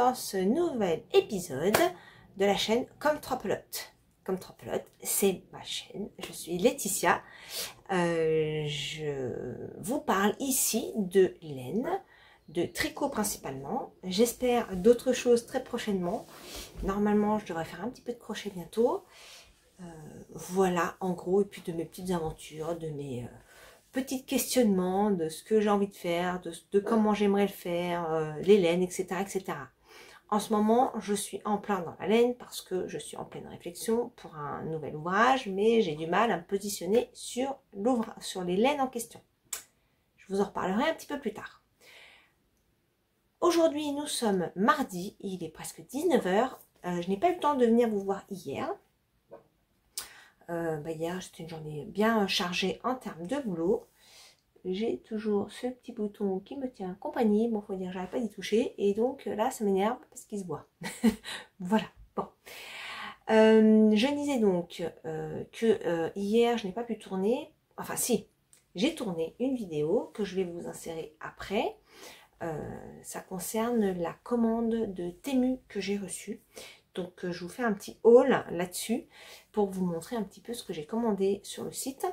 dans ce nouvel épisode de la chaîne Comme Trompelote. Comme Trompelote, c'est ma chaîne. Je suis Laetitia. Je vous parle ici de laine, de tricot principalement. J'espère d'autres choses très prochainement. Normalement, je devrais faire un petit peu de crochet bientôt. Voilà, en gros, et puis de mes petites aventures, de mes petits questionnements, de ce que j'ai envie de faire, de comment j'aimerais le faire, les laines, etc., etc. En ce moment, je suis en plein dans la laine parce que je suis en pleine réflexion pour un nouvel ouvrage, mais j'ai du mal à me positionner sur les laines en question. Je vous en reparlerai un petit peu plus tard. Aujourd'hui, nous sommes mardi, il est presque 19 h. Je n'ai pas eu le temps de venir vous voir hier. Hier, c'était une journée bien chargée en termes de boulot. J'ai toujours ce petit bouton qui me tient compagnie. Bon, faut dire, j'arrive pas d'y toucher. Et donc là, ça m'énerve parce qu'il se voit. Voilà, bon. Je disais donc que hier, je n'ai pas pu tourner. Enfin, si, j'ai tourné une vidéo que je vais vous insérer après. Ça concerne la commande de Temu que j'ai reçue. Donc je vous fais un petit haul là-dessus pour vous montrer un petit peu ce que j'ai commandé sur le site.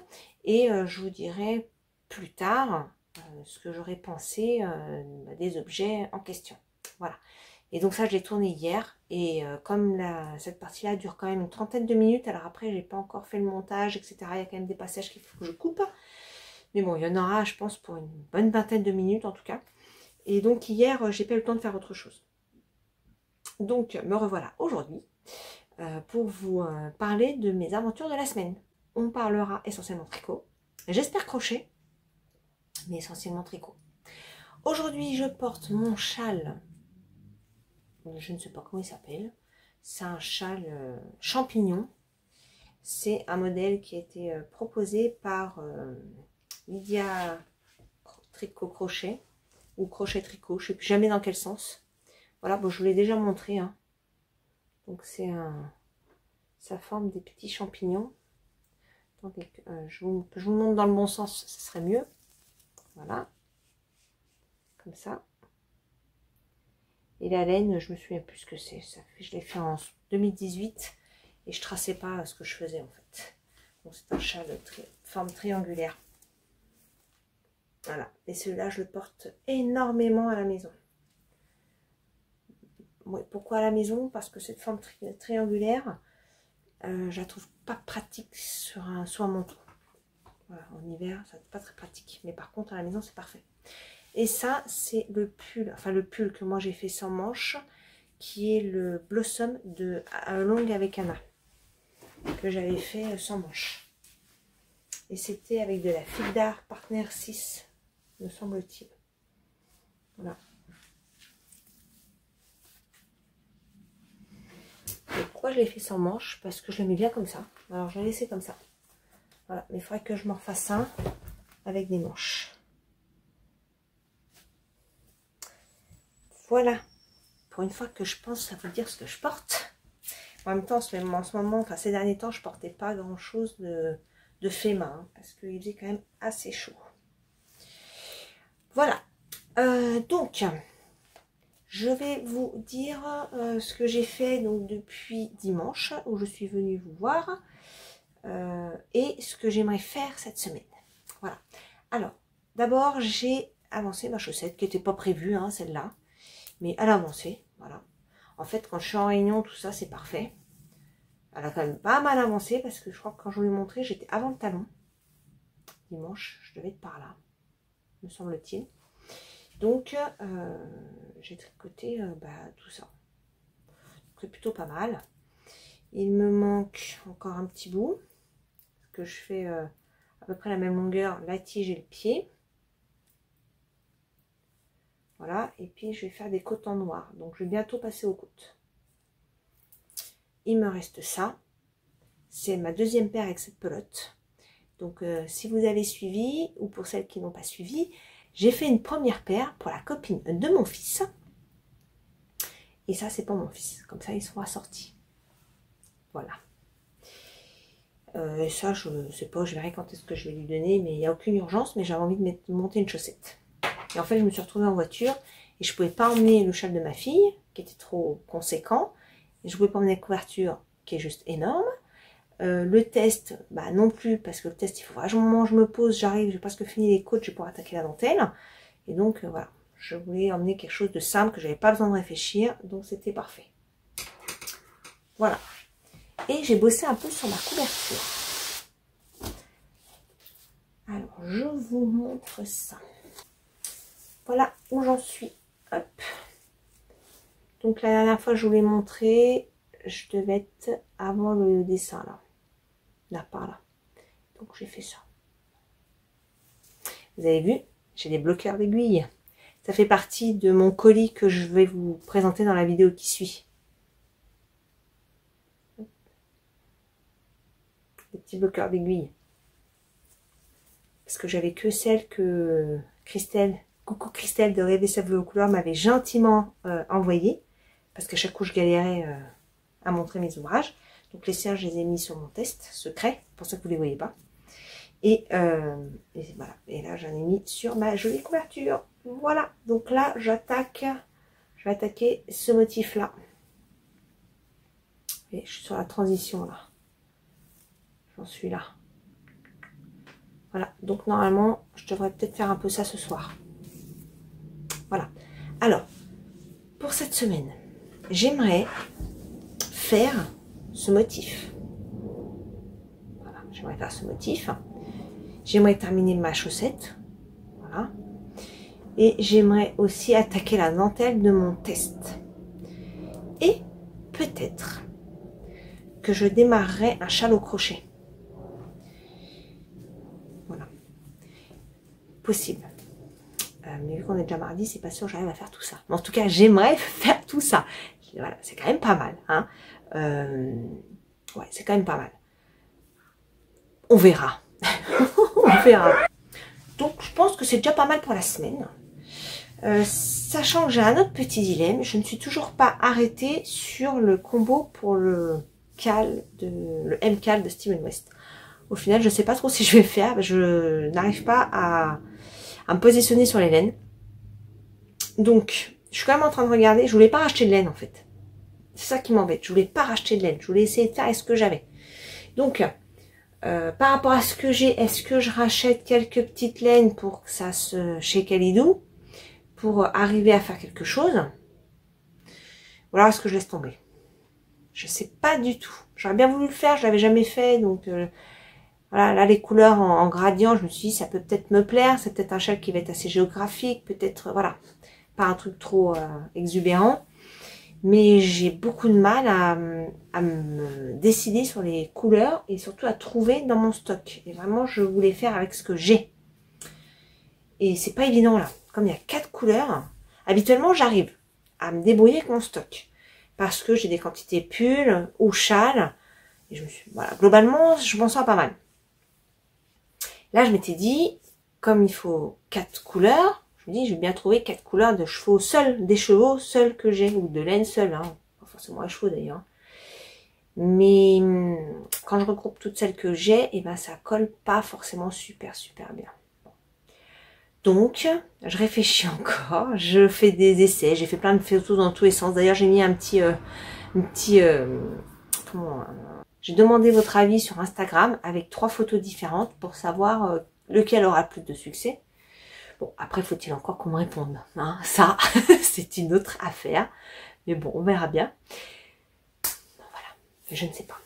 Et je vous dirai plus tard ce que j'aurais pensé des objets en question. Voilà. Et donc ça, je l'ai tourné hier. Et comme cette partie-là dure quand même une trentaine de minutes, alors après, j'ai pas encore fait le montage, etc. Il y a quand même des passages qu'il faut que je coupe. Mais bon, il y en aura, je pense, pour une bonne vingtaine de minutes en tout cas. Et donc hier, j'ai pas eu le temps de faire autre chose. Donc, me revoilà aujourd'hui pour vous parler de mes aventures de la semaine. On parlera essentiellement tricot. J'espère crochet, mais essentiellement tricot. Aujourd'hui, je porte mon châle. Je ne sais pas comment il s'appelle. C'est un châle champignon. C'est un modèle qui a été proposé par Lydia Tricot Crochet ou Crochet Tricot. Je ne sais plus jamais dans quel sens. Voilà, bon, je vous l'ai déjà montré. Hein. Donc c'est ça forme des petits champignons. Attendez, que je vous le montre dans le bon sens, ce serait mieux. Voilà. Comme ça. Et la laine, je me souviens plus ce que c'est. Je l'ai fait en 2018 et je traçais pas ce que je faisais en fait. Donc c'est un châle forme triangulaire. Voilà. Et celui-là, je le porte énormément à la maison. Oui, pourquoi à la maison? Parce que cette forme triangulaire, je la trouve pas pratique sur un manteau. Voilà, en hiver, ça n'est pas très pratique. Mais par contre, à la maison, c'est parfait. Et ça, c'est le pull, enfin le pull que moi j'ai fait sans manche, qui est le Blossom de Longue avec Anna, que j'avais fait sans manche. Et c'était avec de la Fildar Partner 6, me semble-t-il. Voilà. Et pourquoi je l'ai fait sans manche? Parce que je l'aimais bien comme ça. Alors je l'ai laissé comme ça. Voilà, mais il faudrait que je m'en fasse un avec des manches. Voilà. Pour une fois que je pense à vous dire ce que je porte. En même temps, en ce moment, enfin ces derniers temps, je portais pas grand chose de fait main. Hein, parce qu'il faisait quand même assez chaud. Voilà. Donc, je vais vous dire ce que j'ai fait donc depuis dimanche, où je suis venue vous voir, et ce que j'aimerais faire cette semaine. Voilà. Alors, d'abord, j'ai avancé ma chaussette, qui n'était pas prévue, hein, celle-là, mais elle a avancé, voilà. En fait, quand je suis en réunion, tout ça, c'est parfait. Elle a quand même pas mal avancé, parce que je crois que quand je vous l'ai montré, j'étais avant le talon. Dimanche, je devais être par là, me semble-t-il. Donc, j'ai tricoté tout ça. C'est plutôt pas mal. Il me manque encore un petit bout. Parce que je fais à peu près la même longueur, la tige et le pied. Voilà. Et puis, je vais faire des côtes en noir. Donc, je vais bientôt passer aux côtes. Il me reste ça. C'est ma deuxième paire avec cette pelote. Donc, si vous avez suivi, ou pour celles qui n'ont pas suivi, j'ai fait une première paire pour la copine de mon fils. Et ça, c'est pour mon fils. Comme ça, ils seront assortis. Voilà. Et ça, je ne sais pas, je verrai quand est-ce que je vais lui donner. Mais il n'y a aucune urgence. Mais j'avais envie de monter une chaussette. Et en fait, je me suis retrouvée en voiture. Et je pouvais pas emmener le châle de ma fille, qui était trop conséquent. Et je pouvais pas emmener la couverture, qui est juste énorme. Le test, bah non plus, parce que le test, il faut vraiment que je me pose, j'arrive, j'ai presque fini les côtes, je vais pouvoir attaquer la dentelle. Et donc, voilà, je voulais emmener quelque chose de simple, que j'avais pas besoin de réfléchir, donc c'était parfait. Voilà. Et j'ai bossé un peu sur ma couverture. Alors, je vous montre ça. Voilà où j'en suis. Hop. Donc, la dernière fois, je vous l'ai montré, je devais être avant le dessin, là. Là, par là. Donc, j'ai fait ça. Vous avez vu, j'ai des bloqueurs d'aiguilles. Ça fait partie de mon colis que je vais vous présenter dans la vidéo qui suit. Des petits bloqueurs d'aiguilles. Parce que j'avais que celle que Christelle, coucou Christelle de Rêver sa vie aux couleurs, m'avait gentiment envoyée. Parce qu'à chaque coup, je galérais à montrer mes ouvrages. Donc les siens, je les ai mis sur mon test secret, pour ça que vous ne les voyez pas. Et voilà. Et là, j'en ai mis sur ma jolie couverture. Voilà. Donc là, je vais attaquer ce motif-là. Et je suis sur la transition là. J'en suis là. Voilà. Donc normalement, je devrais peut-être faire un peu ça ce soir. Voilà. Alors, pour cette semaine, j'aimerais faire ce motif. Voilà. J'aimerais faire ce motif. J'aimerais terminer ma chaussette. Voilà. Et j'aimerais aussi attaquer la dentelle de mon test. Et peut-être que je démarrerai un châle au crochet. Voilà. Possible. Mais vu qu'on est déjà mardi, c'est pas sûr que j'arrive à faire tout ça. Mais en tout cas, j'aimerais faire tout ça. Voilà, c'est quand même pas mal. Hein. Ouais, c'est quand même pas mal. On verra. On verra. Donc, je pense que c'est déjà pas mal pour la semaine. Sachant que j'ai un autre petit dilemme, je ne suis toujours pas arrêtée sur le combo pour le M-Cal de Steven West. Au final, je ne sais pas trop si je vais faire. Je n'arrive pas à me positionner sur les laines. Donc, je suis quand même en train de regarder. Je voulais pas racheter de laine en fait. C'est ça qui m'embête. Je voulais pas racheter de laine. Je voulais essayer de faire avec ce que j'avais. Donc, par rapport à ce que j'ai, est-ce que je rachète quelques petites laines pour que ça se... chez Kalidou pour arriver à faire quelque chose? Ou alors est-ce que je laisse tomber? Je sais pas du tout. J'aurais bien voulu le faire, je l'avais jamais fait. Donc voilà, là les couleurs en gradient, je me suis dit ça peut peut-être me plaire. C'est peut-être un châle qui va être assez géographique. Peut-être, voilà, pas un truc trop exubérant. Mais j'ai beaucoup de mal à me décider sur les couleurs et surtout à trouver dans mon stock. Et vraiment, je voulais faire avec ce que j'ai. Et c'est pas évident là. Comme il y a 4 couleurs, habituellement j'arrive à me débrouiller avec mon stock. Parce que j'ai des quantités pulls ou châles. Et je me suis, voilà, globalement, je m'en sors pas mal. Là, je m'étais dit, comme il faut 4 couleurs, je me dis, je vais bien trouver 4 couleurs de chevaux seuls, des chevaux seuls que j'ai, ou de laine seule, hein. Pas forcément à chevaux d'ailleurs. Mais quand je regroupe toutes celles que j'ai, et ben ça colle pas forcément super bien. Donc, je réfléchis encore, je fais des essais, j'ai fait plein de photos dans tous les sens. D'ailleurs, j'ai mis j'ai demandé votre avis sur Instagram avec 3 photos différentes pour savoir lequel aura le plus de succès. Bon, après, faut-il encore qu'on me réponde, hein, ça, c'est une autre affaire. Mais bon, on verra bien. Bon, voilà, je ne sais pas.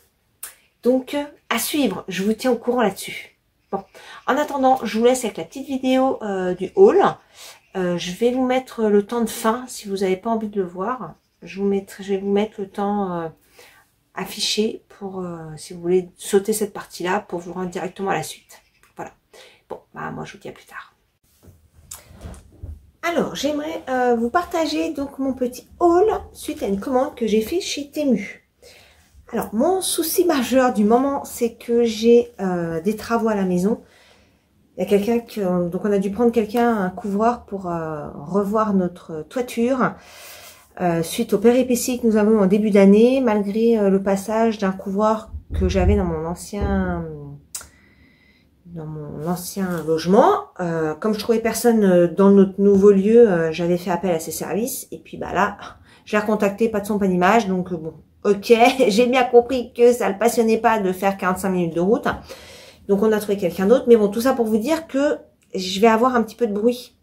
Donc, à suivre, je vous tiens au courant là-dessus. Bon, en attendant, je vous laisse avec la petite vidéo du haul. Je vais vous mettre le temps de fin, si vous n'avez pas envie de le voir. Je vais vous mettre le temps affiché pour, si vous voulez sauter cette partie-là, pour vous rendre directement à la suite. Voilà. Bon, bah moi je vous dis à plus tard. Alors, j'aimerais vous partager donc mon petit haul suite à une commande que j'ai fait chez Temu. Alors, mon souci majeur du moment, c'est que j'ai des travaux à la maison. Il y a quelqu'un donc on a dû prendre un couvreur pour revoir notre toiture suite aux péripéties que nous avons eu en début d'année, malgré le passage d'un couvreur que j'avais dans mon ancien dans mon ancien logement. Comme je trouvais personne dans notre nouveau lieu, j'avais fait appel à ses services. Et puis bah là, je l'ai recontacté, pas de son, pas d'image. Donc bon, ok, j'ai bien compris que ça ne le passionnait pas de faire 45 minutes de route. Donc on a trouvé quelqu'un d'autre. Mais bon, tout ça pour vous dire que je vais avoir un petit peu de bruit.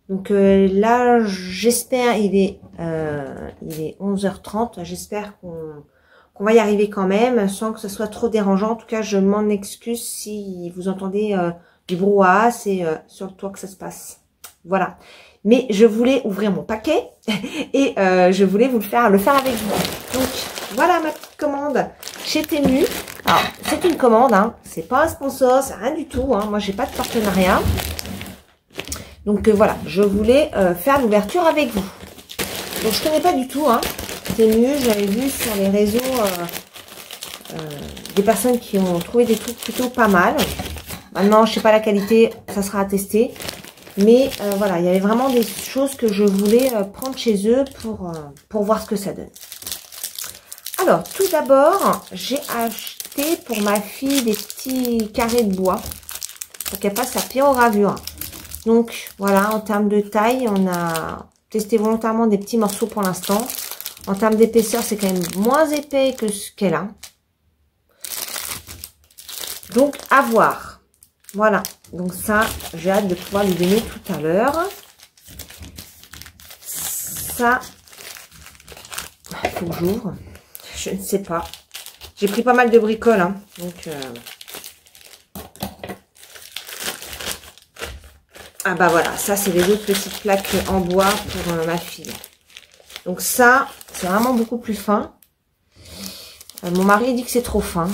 Donc là, j'espère, il est 11h30. J'espère qu'on va y arriver quand même, sans que ce soit trop dérangeant. En tout cas, je m'en excuse si vous entendez du brouhaha, c'est sur le toit que ça se passe. Voilà. Mais je voulais ouvrir mon paquet et je voulais vous le faire avec vous. Donc, voilà ma petite commande chez Temu. Alors, c'est une commande, hein. C'est pas un sponsor, c'est rien du tout. Hein. Moi, j'ai pas de partenariat. Donc, voilà, je voulais faire l'ouverture avec vous. Donc, je connais pas du tout, hein. Temu, j'avais vu sur les réseaux des personnes qui ont trouvé des trucs plutôt pas mal. Maintenant, je sais pas la qualité, ça sera à tester. Mais voilà, il y avait vraiment des choses que je voulais prendre chez eux pour voir ce que ça donne. Alors, tout d'abord, j'ai acheté pour ma fille des petits carrés de bois pour qu'elle fasse sa pyrogravure. Donc, voilà, en termes de taille, on a testé volontairement des petits morceaux pour l'instant. En termes d'épaisseur, c'est quand même moins épais que ce qu'elle a. Donc, à voir. Voilà. Donc ça, j'ai hâte de pouvoir lui donner tout à l'heure. Ça, il faut que j'ouvre. Je ne sais pas. J'ai pris pas mal de bricoles. Hein, donc, ah bah voilà, ça c'est les autres petites plaques en bois pour ma fille. Donc ça, c'est vraiment beaucoup plus fin. Mon mari dit que c'est trop fin.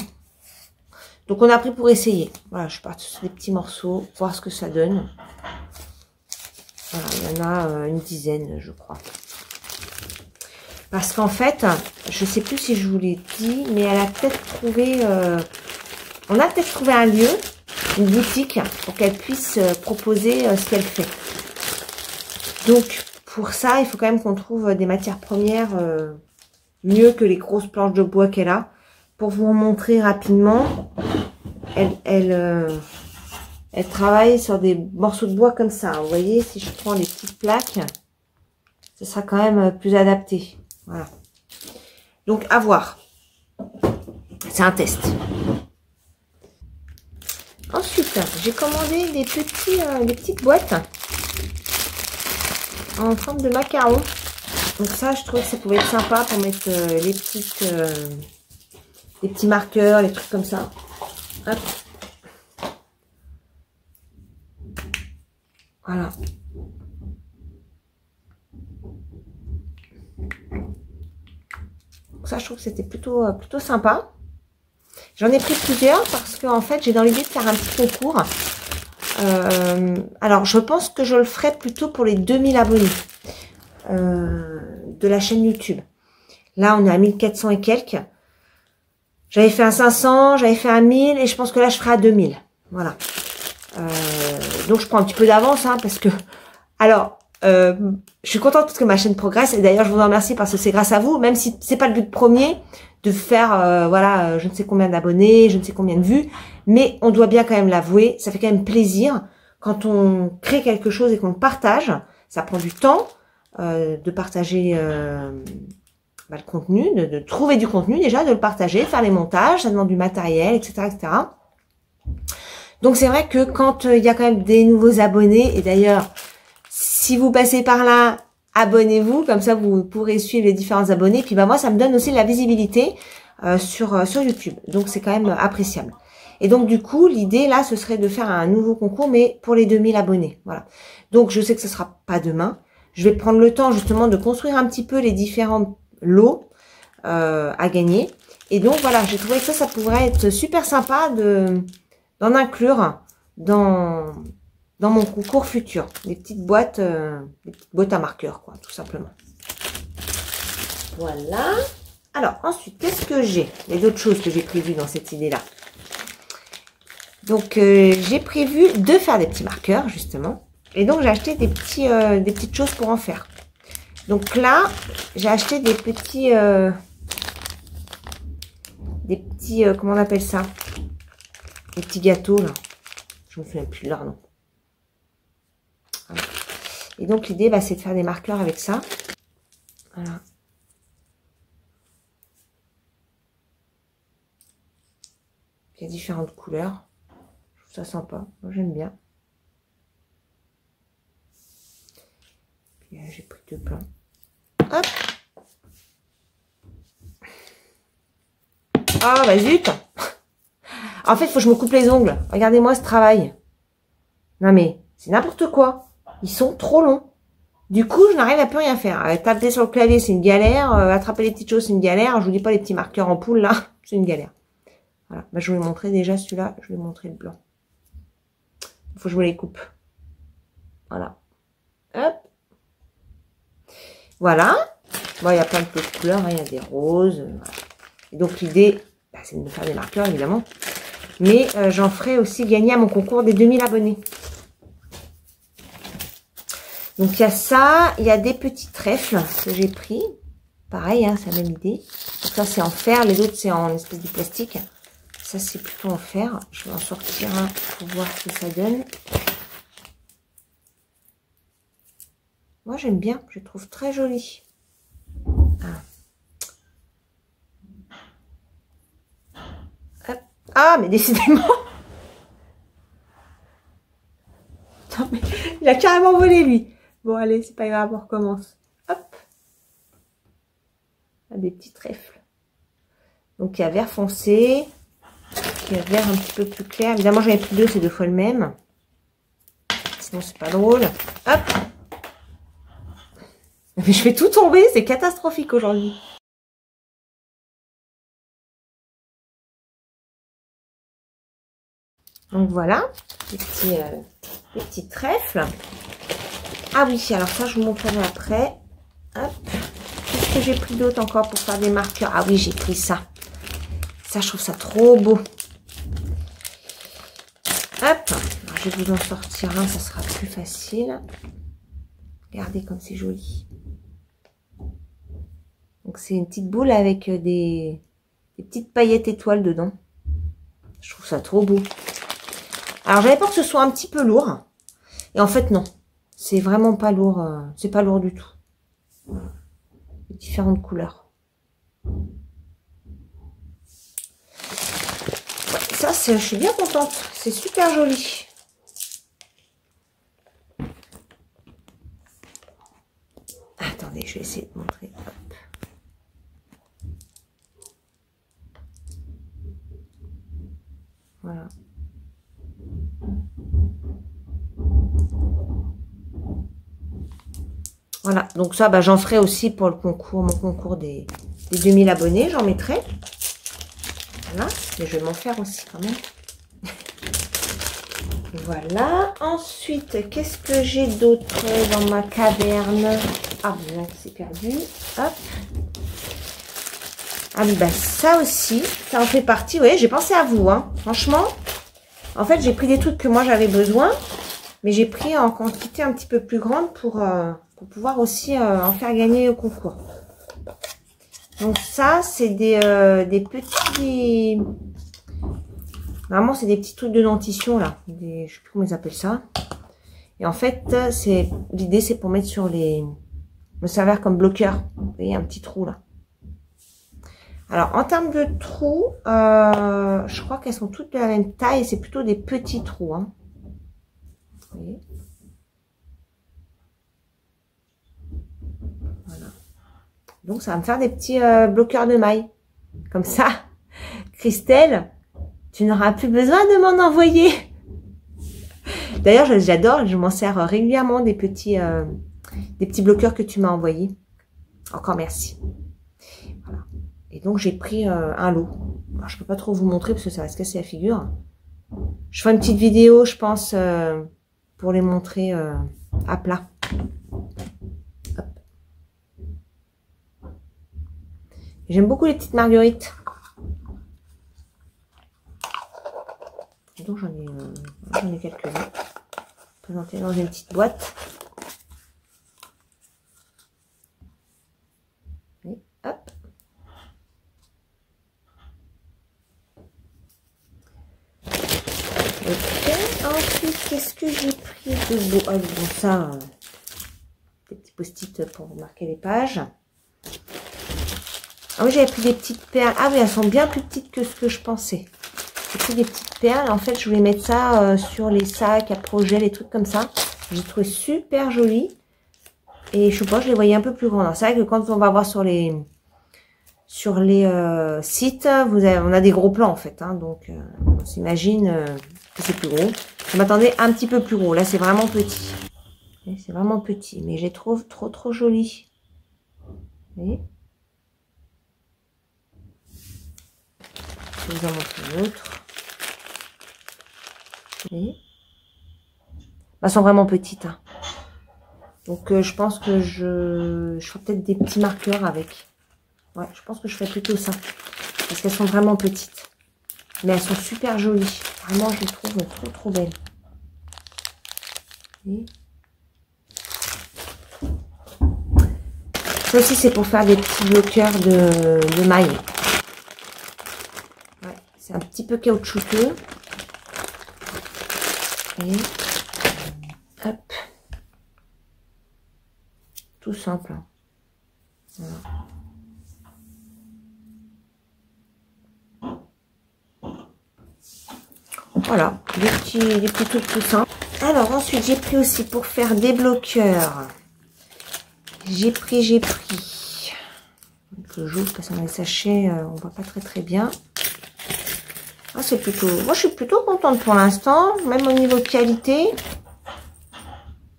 Donc, on a pris pour essayer. Voilà, je suis partie sur des petits morceaux, voir ce que ça donne. Voilà, il y en a une dizaine, je crois. Parce qu'en fait, je ne sais plus si je vous l'ai dit, mais elle a peut-être trouvé... on a peut-être trouvé un lieu, une boutique, pour qu'elle puisse proposer ce qu'elle fait. Donc, pour ça, il faut quand même qu'on trouve des matières premières mieux que les grosses planches de bois qu'elle a. Pour vous montrer rapidement, elle travaille sur des morceaux de bois comme ça. Vous voyez, si je prends les petites plaques, ce sera quand même plus adapté. Voilà. Donc, à voir. C'est un test. Ensuite, j'ai commandé des petites boîtes en forme de macaron. Donc ça, je trouvais que ça pouvait être sympa pour mettre les petits marqueurs, les trucs comme ça. Hop. Voilà. Donc ça, je trouve que c'était plutôt sympa. J'en ai pris plusieurs parce que en fait, j'ai dans l'idée de faire un petit concours. Alors, je pense que je le ferai plutôt pour les 2000 abonnés de la chaîne YouTube. Là, on est à 1400 et quelques. J'avais fait un 500, j'avais fait un 1000 et je pense que là, je ferai à 2000. Voilà. Donc, je prends un petit peu d'avance hein, parce que... Alors, je suis contente parce que ma chaîne progresse et d'ailleurs, je vous en remercie parce que c'est grâce à vous, même si c'est pas le but premier de faire, voilà, je ne sais combien d'abonnés, je ne sais combien de vues, mais on doit bien quand même l'avouer, ça fait quand même plaisir quand on crée quelque chose et qu'on le partage. Ça prend du temps de partager... le contenu, de trouver du contenu déjà, de le partager, faire les montages, ça demande du matériel, etc. etc. Donc c'est vrai que quand il y a quand même des nouveaux abonnés, et d'ailleurs, si vous passez par là, abonnez-vous, comme ça vous pourrez suivre les différents abonnés, puis bah moi ça me donne aussi de la visibilité sur YouTube, donc c'est quand même appréciable. Et donc du coup, l'idée là, ce serait de faire un nouveau concours, mais pour les 2000 abonnés, voilà. Donc je sais que ce sera pas demain, je vais prendre le temps justement de construire un petit peu les différents lots à gagner. Et donc voilà, j'ai trouvé que ça pourrait être super sympa d'en inclure dans mon concours futur. Des petites boîtes à marqueurs, quoi, tout simplement. Voilà. Alors, ensuite, qu'est-ce que j'ai? Il y a d'autres choses que j'ai prévues dans cette idée-là. Donc, j'ai prévu de faire des petits marqueurs, justement. Et donc, j'ai acheté des petites choses pour en faire. Donc là, j'ai acheté des petits, comment on appelle ça? Des petits gâteaux, là. Je me souviens plus de leur nom. Voilà. Et donc l'idée, bah, c'est de faire des marqueurs avec ça. Voilà. Il y a différentes couleurs. Je trouve ça sympa. Moi, j'aime bien. J'ai pris 2 plans. Hop. Ah, bah zut. En fait, il faut que je me coupe les ongles. Regardez-moi ce travail. Non, mais c'est n'importe quoi. Ils sont trop longs. Du coup, je n'arrive à plus rien faire. Taper sur le clavier, c'est une galère. Attraper les petites choses, c'est une galère. Je vous dis pas les petits marqueurs en poule, là. C'est une galère. Voilà. Bah, je vais vous montrer déjà celui-là. Je vais vous montrer le blanc. Il faut que je me les coupe. Voilà. Hop. Voilà. Bon, il y a plein de petites couleurs. Hein. Il y a des roses. Voilà. Et donc, l'idée, bah, c'est de me faire des marqueurs, évidemment. Mais j'en ferai aussi gagner à mon concours des 2000 abonnés. Donc, il y a ça. Il y a des petits trèfles que j'ai pris. Pareil, hein, c'est la même idée. Donc, ça, c'est en fer. Les autres, c'est en espèce de plastique. Ça, c'est plutôt en fer. Je vais en sortir un pour voir ce que ça donne. Moi, j'aime bien. Je le trouve très joli. Ah, ah mais décidément. Attends, mais il a carrément volé, lui. Bon, allez, c'est pas grave, on recommence. Hop. Des petits trèfles. Donc, il y a vert foncé. Il y a vert un petit peu plus clair. Évidemment, j'en ai pris 2, c'est 2 fois le même. Sinon, c'est pas drôle. Hop. Mais je fais tout tomber, c'est catastrophique aujourd'hui. Donc voilà, les petits trèfles. Ah oui, alors ça, je vous montrerai après. Hop. Qu'est-ce que j'ai pris d'autre encore pour faire des marqueurs? Ah oui, j'ai pris ça. Ça, je trouve ça trop beau. Hop. Alors, je vais vous en sortir un, ça sera plus facile. Regardez comme c'est joli. Donc, c'est une petite boule avec des petites paillettes étoiles dedans. Je trouve ça trop beau. Alors, j'avais peur que ce soit un petit peu lourd. Et en fait, non. C'est vraiment pas lourd. C'est pas lourd du tout. Voilà. Différentes couleurs. Ouais, ça, je suis bien contente. C'est super joli. Attendez, je vais essayer de montrer. Hop. Voilà. Voilà, donc ça, bah, j'en ferai aussi pour le concours, mon concours des 2000 abonnés, j'en mettrai. Voilà, mais je vais m'en faire aussi quand même. Voilà, ensuite, qu'est-ce que j'ai d'autre dans ma caverne? Ah, bien, c'est perdu. Hop. Ah oui, bah ça aussi, ça en fait partie. Oui, j'ai pensé à vous, hein. Franchement, en fait, j'ai pris des trucs que moi j'avais besoin, mais j'ai pris en quantité un petit peu plus grande pour pouvoir aussi en faire gagner au concours. Donc ça, c'est des petits... Normalement, c'est des petits trucs de dentition, là. Je ne sais plus comment ils appellent ça. Et en fait, l'idée, c'est pour mettre sur les... me servir comme bloqueur. Vous voyez, un petit trou, là. Alors, en termes de trous, je crois qu'elles sont toutes de la même taille. C'est plutôt des petits trous, hein. Vous voyez ? Voilà. Donc, ça va me faire des petits bloqueurs de mailles. Comme ça, Christelle, tu n'auras plus besoin de m'en envoyer. D'ailleurs, j'adore, je m'en sers régulièrement des petits bloqueurs que tu m'as envoyés. Encore merci. Voilà. Et donc, j'ai pris un lot. Alors, je ne peux pas trop vous montrer parce que ça va se casser la figure. Je ferai une petite vidéo, je pense, pour les montrer à plat. J'aime beaucoup les petites marguerites. Donc j'en ai quelques-uns. Présentées dans une petite boîte. Et hop. Ok. ensuite, qu'est-ce que j'ai pris de beau? Ah, bon, ça, des petits post-it pour marquer les pages. Ah oui, j'avais pris des petites perles. Ah oui, elles sont bien plus petites que ce que je pensais. J'ai pris des petites perles. En fait, je voulais mettre ça sur les sacs à projet, les trucs comme ça. J'ai trouvé super joli. Et je sais pas, je les voyais un peu plus grandes. C'est vrai que quand on va voir sur les sites, on a des gros plans en fait. Hein, donc, on s'imagine que c'est plus gros. Je m'attendais un petit peu plus gros. Là, c'est vraiment petit. C'est vraiment petit. Mais je les trouve trop joli. Vous voyez? Je vais vous en montrer une autre. Vous voyez? Elles sont vraiment petites. Hein. Donc, je pense que je ferai peut-être des petits marqueurs avec. Ouais, je pense que je ferai plutôt ça. Parce qu'elles sont vraiment petites. Mais elles sont super jolies. Vraiment, je les trouve trop belles. Et ça aussi, c'est pour faire des petits bloqueurs de mailles. Ouais, c'est un petit peu caoutchouteux. Et hop. Tout simple. Voilà. Voilà, des petits trucs tout simples. Alors ensuite, j'ai pris aussi pour faire des bloqueurs. J'ai pris. Donc, j'ouvre parce que dans les sachets, on voit pas très bien. Ah, c'est plutôt. Moi, je suis plutôt contente pour l'instant, même au niveau qualité.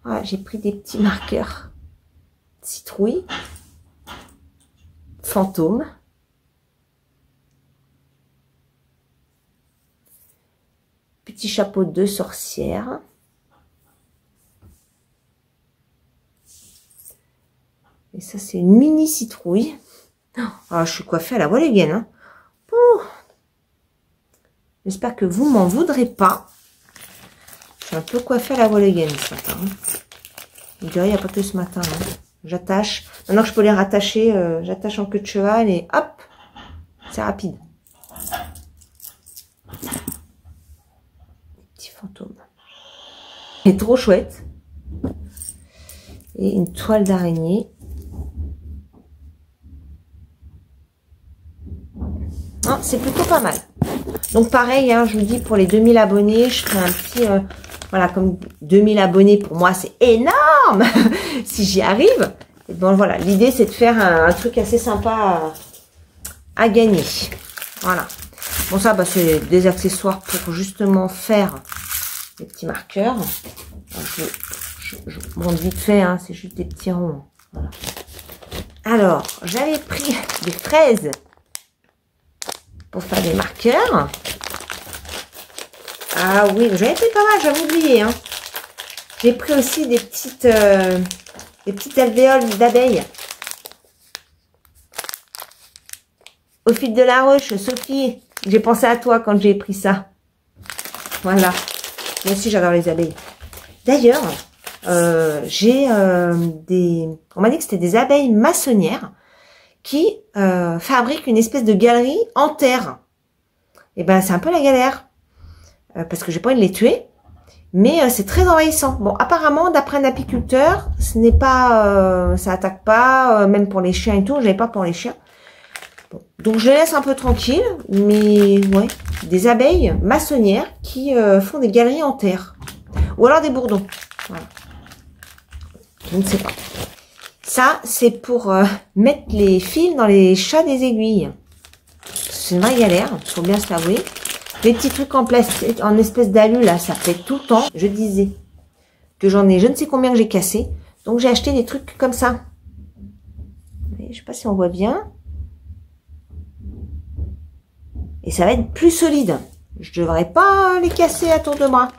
Voilà, j'ai pris des petits marqueurs citrouille, fantôme. Petit chapeau de sorcière. Et ça, c'est une mini citrouille. Ah, je suis coiffée à la voile again. Hein. J'espère que vous m'en voudrez pas. Je suis un peu coiffée à la voile again ce matin. Hein. Je dirais, il n'y a pas que ce matin. Hein. J'attache. Maintenant que je peux les rattacher, j'attache en queue de cheval et hop, c'est rapide. Fantôme. C'est trop chouette. Et une toile d'araignée. Ah, c'est plutôt pas mal. Donc pareil, hein, je vous dis, pour les 2000 abonnés, je ferai un petit... voilà, comme 2000 abonnés, pour moi, c'est énorme. Si j'y arrive. Et bon, voilà, l'idée, c'est de faire un truc assez sympa à gagner. Voilà. Bon, ça, bah, c'est des accessoires pour justement faire des petits marqueurs. Je montre vite fait, hein, c'est juste des petits ronds. Voilà. Alors, j'avais pris des fraises pour faire des marqueurs. Ah oui, j'avais pris pas mal, j'avais oublié. Hein. J'ai pris aussi des petites alvéoles d'abeilles. Au fil de la roche, Sophie, j'ai pensé à toi quand j'ai pris ça. Voilà. Moi aussi, j'adore les abeilles. D'ailleurs, j'ai on m'a dit que c'était des abeilles maçonnières qui fabriquent une espèce de galerie en terre. Et ben, c'est un peu la galère. Parce que j'ai pas envie de les tuer. Mais c'est très envahissant. Bon, apparemment, d'après un apiculteur, ce n'est pas... ça attaque pas, même pour les chiens et tout. Je l'avais pas pour les chiens. Bon, donc, je les laisse un peu tranquilles. Mais, ouais, des abeilles maçonnières qui font des galeries en terre. Ou alors des bourdons. Voilà. Je ne sais pas. Ça, c'est pour mettre les fils dans les chats des aiguilles. C'est une vraie galère, il faut bien se l'avouer. Les petits trucs en plastique, en espèce d'alu, là, ça fait tout le temps. Je disais que j'en ai je ne sais combien que j'ai cassé. Donc, j'ai acheté des trucs comme ça. Je ne sais pas si on voit bien. Et ça va être plus solide. Je ne devrais pas les casser à tour de bras.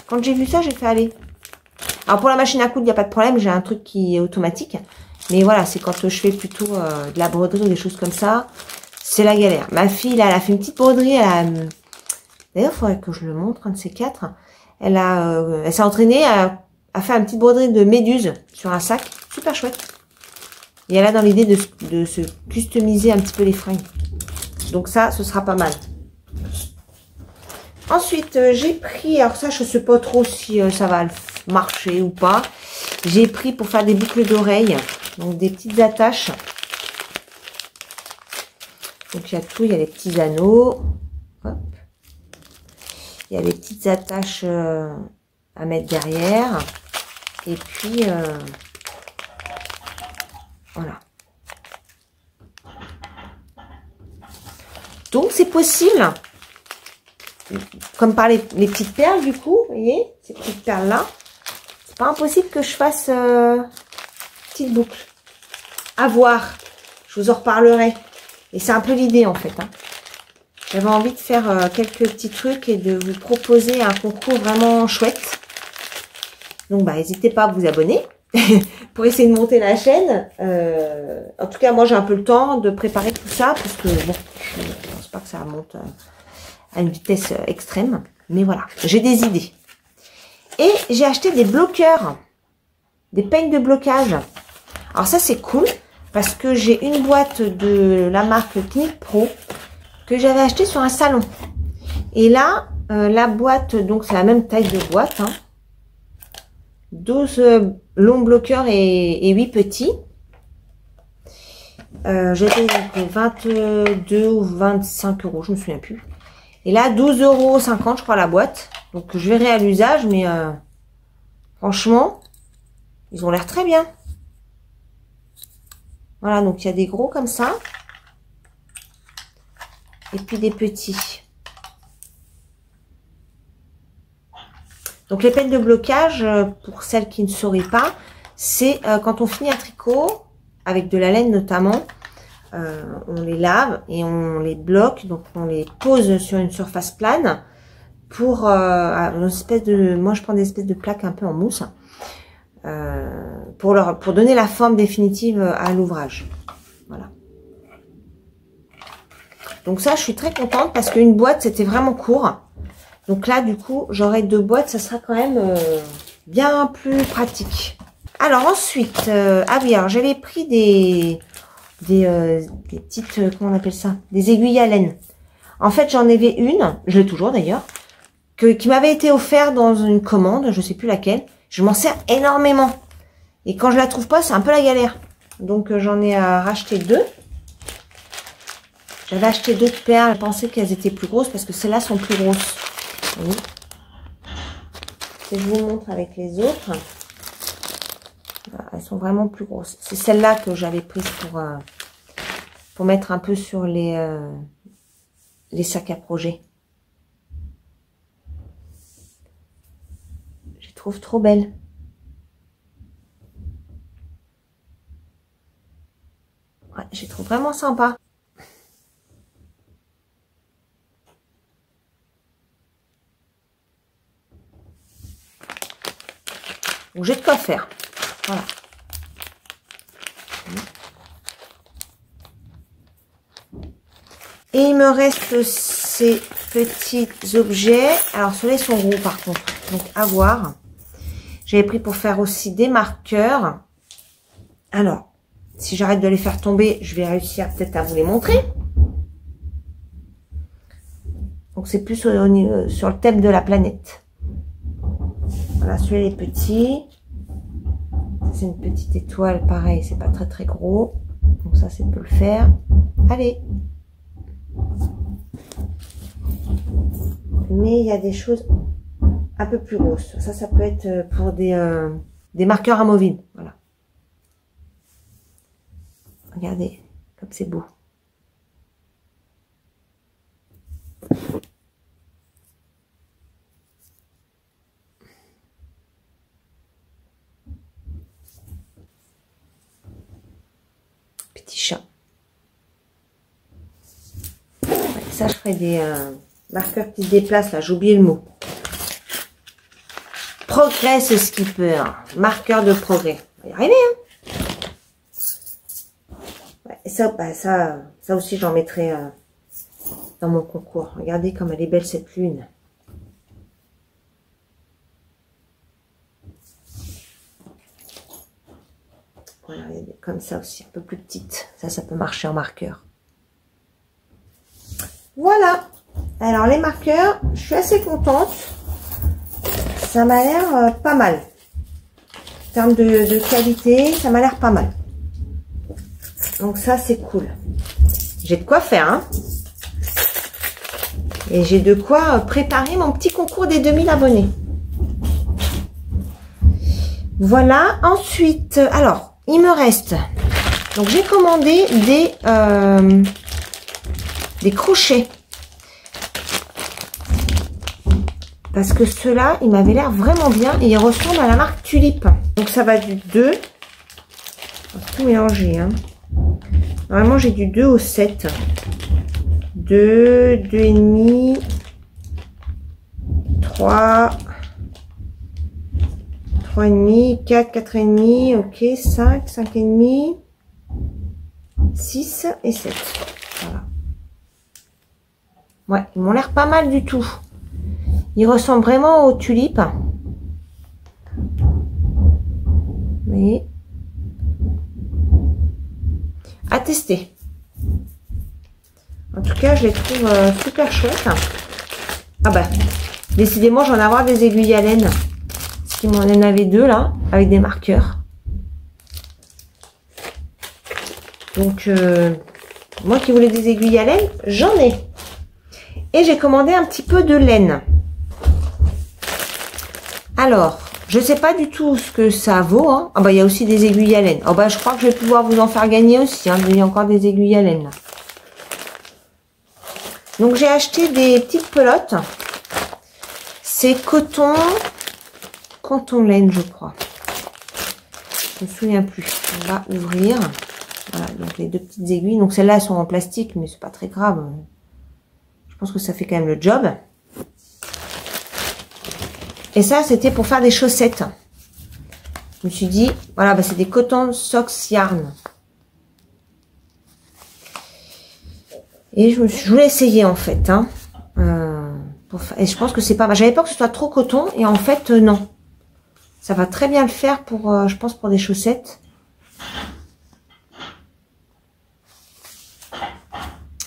Quand j'ai vu ça, j'ai fait aller. Alors, pour la machine à coudre, il n'y a pas de problème. J'ai un truc qui est automatique. Mais voilà, c'est quand je fais plutôt de la broderie ou des choses comme ça. C'est la galère. Ma fille, là, elle a fait une petite broderie. D'ailleurs, il faudrait que je le montre, un de ces quatre. Elle s'est entraînée à faire une petite broderie de méduse sur un sac. Super chouette. Et elle a dans l'idée de se customiser un petit peu les fringues. Donc ça, ce sera pas mal. Ensuite, j'ai pris, alors ça, je sais pas trop si ça va marcher ou pas. J'ai pris pour faire des boucles d'oreilles, donc des petites attaches. Donc, il y a tout, il y a les petits anneaux. Hop. Il y a les petites attaches à mettre derrière. Et puis, voilà. Donc, c'est possible. Comme par les petites perles, du coup, vous voyez, ces petites perles-là. C'est pas impossible que je fasse petite boucle. À voir. Je vous en reparlerai. Et c'est un peu l'idée, en fait. Hein. J'avais envie de faire quelques petits trucs et de vous proposer un concours vraiment chouette. Donc, bah, n'hésitez pas à vous abonner pour essayer de monter la chaîne. En tout cas, moi, j'ai un peu le temps de préparer tout ça parce que, bon, je ne pense pas que ça monte à une vitesse extrême. Mais voilà, j'ai des idées. Et j'ai acheté des bloqueurs, des peignes de blocage. Alors ça, c'est cool parce que j'ai une boîte de la marque Knick Pro que j'avais acheté sur un salon. Et là, la boîte, donc c'est la même taille de boîte. Hein, 12 longs bloqueurs et 8 petits. J'ai payé 22 ou 25 euros, je me souviens plus. Et là, 12,50 €, je crois, la boîte. Donc, je verrai à l'usage, mais franchement, ils ont l'air très bien. Voilà, donc il y a des gros comme ça. Et puis des petits. Donc, les peines de blocage, pour celles qui ne sauraient pas, c'est quand on finit un tricot, avec de la laine notamment, on les lave et on les bloque, donc on les pose sur une surface plane pour une espèce de, moi je prends des espèces de plaques un peu en mousse pour donner la forme définitive à l'ouvrage. Voilà. Donc ça, je suis très contente parce qu'une boîte c'était vraiment court. Donc là, du coup, j'aurai 2 boîtes, ça sera quand même bien plus pratique. Alors ensuite, ah oui, alors j'avais pris des petites, comment on appelle ça, des aiguilles à laine. En fait, j'en avais une, je l'ai toujours d'ailleurs, qui m'avait été offerte dans une commande, je sais plus laquelle. Je m'en sers énormément. Et quand je la trouve pas, c'est un peu la galère. Donc, j'en ai racheté 2. J'avais acheté 2 perles, je pensais qu'elles étaient plus grosses parce que celles-là sont plus grosses. Oui. Je vous montre avec les autres. Voilà, elles sont vraiment plus grosses. C'est celle-là que j'avais prise pour mettre un peu sur les sacs à projet. Je les trouve trop belles. Ouais, je les trouve vraiment sympa. Donc j'ai de quoi faire. Voilà. Et il me reste ces petits objets. Alors, ceux-là, ils sont gros par contre. Donc, à voir. J'avais pris pour faire aussi des marqueurs. Alors, si j'arrête de les faire tomber, je vais réussir peut-être à vous les montrer. Donc, c'est plus sur le thème de la planète. Voilà, celui-là est petit. C'est une petite étoile, pareil, c'est pas très très gros. Donc, ça, c'est peut le faire. Allez! Mais il y a des choses un peu plus grosses. Ça peut être pour des marqueurs amovibles. Voilà. Regardez, comme c'est beau. Petit chat. Ouais, ça, je ferai des marqueurs qui se déplacent. Là, j'ai oublié le mot. Progress Skipper. Marqueur de progrès. On va y arriver, hein. Ouais, et ça, bah, ça aussi, j'en mettrai dans mon concours. Regardez comme elle est belle, cette lune. Voilà, comme ça aussi, un peu plus petite. Ça peut marcher en marqueur. Voilà. Alors les marqueurs, je suis assez contente. Ça m'a l'air pas mal. En termes de qualité, ça m'a l'air pas mal. Donc ça, c'est cool. J'ai de quoi faire, hein. Et j'ai de quoi préparer mon petit concours des 2000 abonnés. Voilà. Ensuite, alors, il me reste... Donc, j'ai commandé des crochets. Parce que ceux-là, ils m'avaient l'air vraiment bien. Et ils ressemblent à la marque Tulip. Donc, ça va du 2. On va tout mélanger, hein. Normalement, j'ai du 2 au 7. 2, 2,5, 3, 3,5, 4, 4,5, ok, 5, 5,5, 6 et 7. Voilà. Ouais, ils m'ont l'air pas mal du tout. Ils ressemblent vraiment aux tulipes. Vous voyez? À tester. En tout cas, je les trouve super chouettes. Ah bah, décidément, j'en ai avoir des aiguilles à laine. Parce qu'il m'en en avait deux là, avec des marqueurs. Donc, moi qui voulais des aiguilles à laine, j'en ai. Et j'ai commandé un petit peu de laine. Alors, je ne sais pas du tout ce que ça vaut. Hein. Ah bah, il y a aussi des aiguilles à laine. Ah bah, je crois que je vais pouvoir vous en faire gagner aussi. Hein. Il y a encore des aiguilles à laine là. Donc, j'ai acheté des petites pelotes. C'est coton laine, je crois. Je ne me souviens plus. On va ouvrir. Voilà, donc les deux petites aiguilles. Donc, celles-là, elles sont en plastique, mais c'est pas très grave. Je pense que ça fait quand même le job. Et ça, c'était pour faire des chaussettes. Je me suis dit, voilà, bah, c'est des Cotton Socks Yarn. Et je voulais essayer en fait. Hein, et je pense que c'est pas mal. J'avais peur que ce soit trop coton. Et en fait, non. Ça va très bien le faire pour, je pense, pour des chaussettes.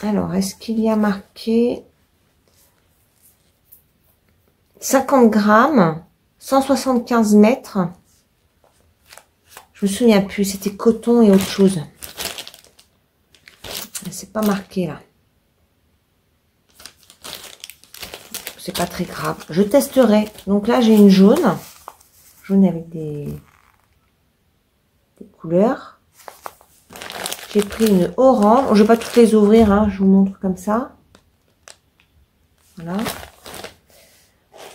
Alors, est-ce qu'il y a marqué 50 grammes, 175 mètres. Je me souviens plus. C'était coton et autre chose. C'est pas marqué là. C'est pas très grave. Je testerai. Donc là, j'ai une jaune. Jaune avec des couleurs. J'ai pris une orange. Je ne vais pas toutes les ouvrir. Hein. Je vous montre comme ça. Voilà.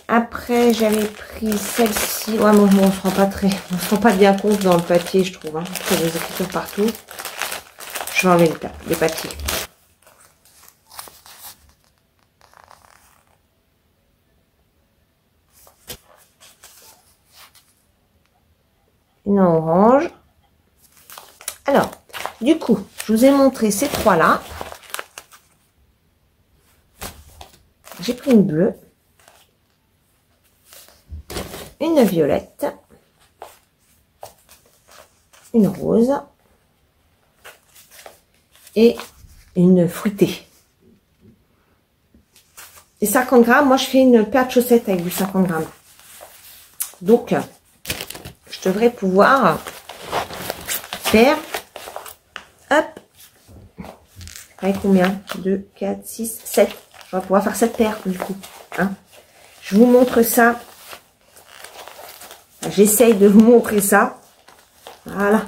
Après, j'avais pris celle-ci. Ouais, bon, on se rend pas bien compte dans le papier, je trouve. Hein. Il y a des écritures partout. Je vais enlever les papiers. Une orange. Alors, du coup, je vous ai montré ces trois-là. J'ai pris une bleue. Une violette. Une rose. Et une fruitée. Et 50 grammes, moi je fais une paire de chaussettes avec du 50 grammes. Donc, je devrais pouvoir faire, hop, avec combien 2, 4, 6, 7. Je vais pouvoir faire 7 paires du coup. Hein. Je vous montre ça. J'essaye de vous montrer ça. Voilà.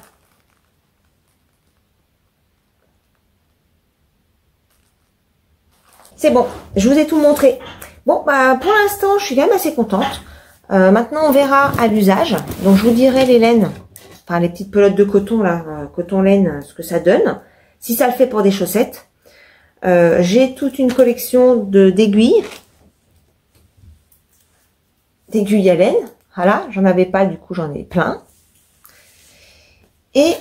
C'est bon, je vous ai tout montré. Bon, bah, pour l'instant, je suis quand même assez contente. Maintenant, on verra à l'usage. Donc, je vous dirai les laines, enfin, les petites pelotes de coton, là, coton laine, ce que ça donne. Si ça le fait pour des chaussettes. J'ai toute une collection d'aiguilles. D'aiguilles à laine. Voilà, j'en avais pas, du coup, j'en ai plein. Et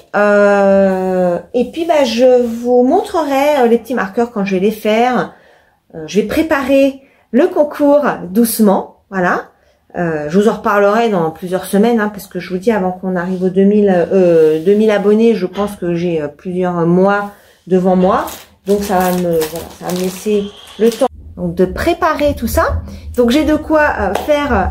puis, bah, je vous montrerai les petits marqueurs quand je vais les faire. Je vais préparer le concours doucement, voilà. Je vous en reparlerai dans plusieurs semaines, hein, parce que je vous dis, avant qu'on arrive aux 2000 abonnés, je pense que j'ai plusieurs mois devant moi. Donc, ça va me laisser le temps. donc de préparer tout ça. Donc j'ai de quoi faire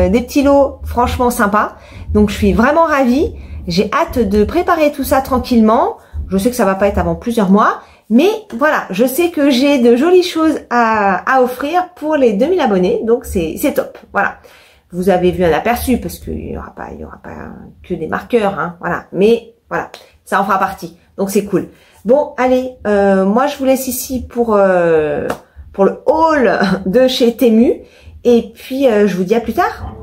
des petits lots franchement sympas. Donc je suis vraiment ravie. J'ai hâte de préparer tout ça tranquillement. Je sais que ça va pas être avant plusieurs mois. Mais voilà, je sais que j'ai de jolies choses à offrir pour les 2000 abonnés. Donc c'est top. Voilà. Vous avez vu un aperçu parce qu'il y aura pas que des marqueurs. Hein, voilà. Mais voilà, ça en fera partie. Donc c'est cool. Bon, allez, moi je vous laisse ici pour le haul de chez Temu. Et puis je vous dis à plus tard.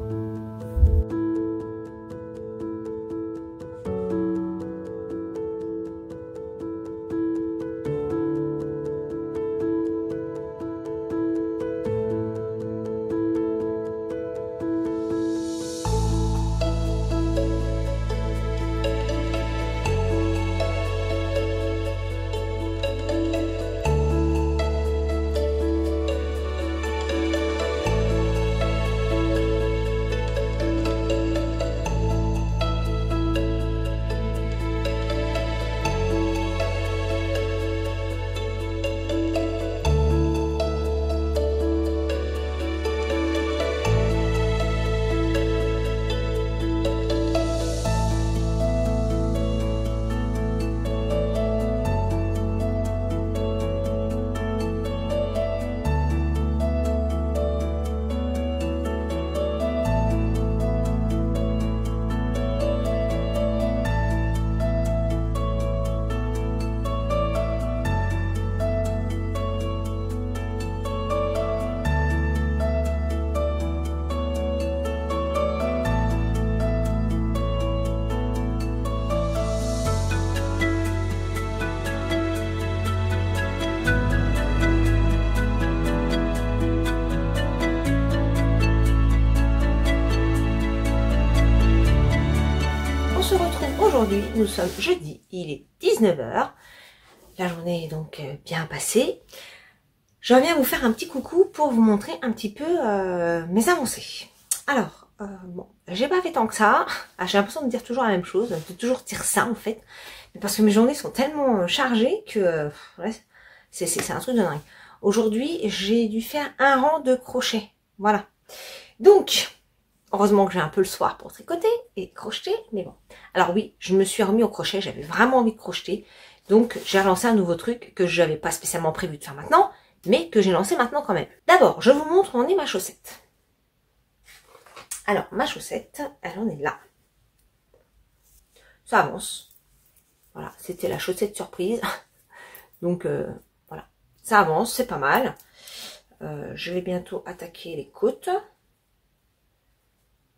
Aujourd'hui, nous sommes jeudi, il est 19 h. La journée est donc bien passée. Je reviens vous faire un petit coucou pour vous montrer un petit peu mes avancées. Alors, bon, j'ai pas fait tant que ça. Ah, j'ai l'impression de dire toujours la même chose, de toujours dire ça en fait. Mais parce que mes journées sont tellement chargées que ouais, c'est un truc de dingue. Aujourd'hui, j'ai dû faire un rang de crochet. Voilà. Donc, heureusement que j'ai un peu le soir pour tricoter et crocheter, mais bon. Alors oui, je me suis remis au crochet, j'avais vraiment envie de crocheter. Donc j'ai relancé un nouveau truc que je n'avais pas spécialement prévu de faire maintenant, mais que j'ai lancé maintenant quand même. D'abord, je vous montre où en est ma chaussette. Alors, ma chaussette, elle en est là. Ça avance. Voilà, c'était la chaussette surprise. Donc voilà, ça avance, c'est pas mal. Je vais bientôt attaquer les côtes.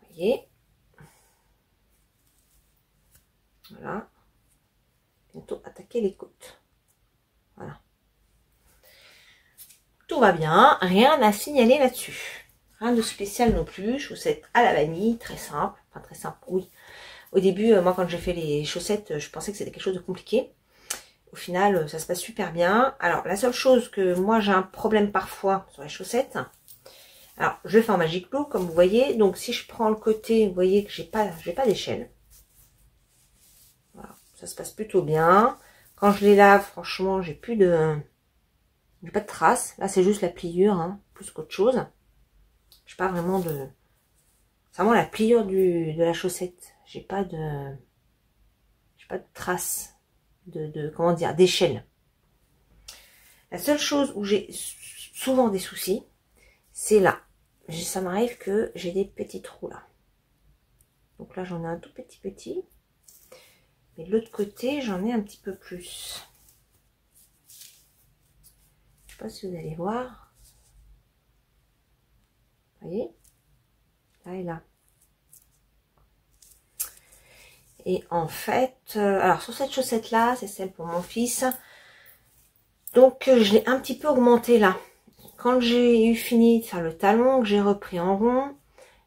Vous voyez. Voilà. Bientôt attaquer les côtes. Voilà. Tout va bien. Rien à signaler là-dessus. Rien de spécial non plus. Chaussettes à la vanille. Très simple. Enfin, très simple, oui. Au début, moi, quand j'ai fait les chaussettes, je pensais que c'était quelque chose de compliqué. Au final, ça se passe super bien. Alors, la seule chose que moi, j'ai un problème parfois sur les chaussettes. Alors, je le fais en Magic Glue, comme vous voyez. Donc, si je prends le côté, vous voyez que j'ai pas d'échelle. Voilà, ça se passe plutôt bien. Quand je les lave, franchement, j'ai pas de traces. Là, c'est juste la pliure, hein, plus qu'autre chose. J'ai pas vraiment de... C'est vraiment la pliure de la chaussette. J'ai pas de traces comment dire, d'échelle. La seule chose où j'ai souvent des soucis, c'est là. Ça m'arrive que j'ai des petits trous là. Donc là, j'en ai un tout petit. Mais de l'autre côté, j'en ai un petit peu plus. Je sais pas si vous allez voir. Vous voyez? Là et là. Et en fait, alors sur cette chaussette là, c'est celle pour mon fils. Donc je l'ai un petit peu augmenté là. Quand j'ai eu fini de faire le talon, que j'ai repris en rond,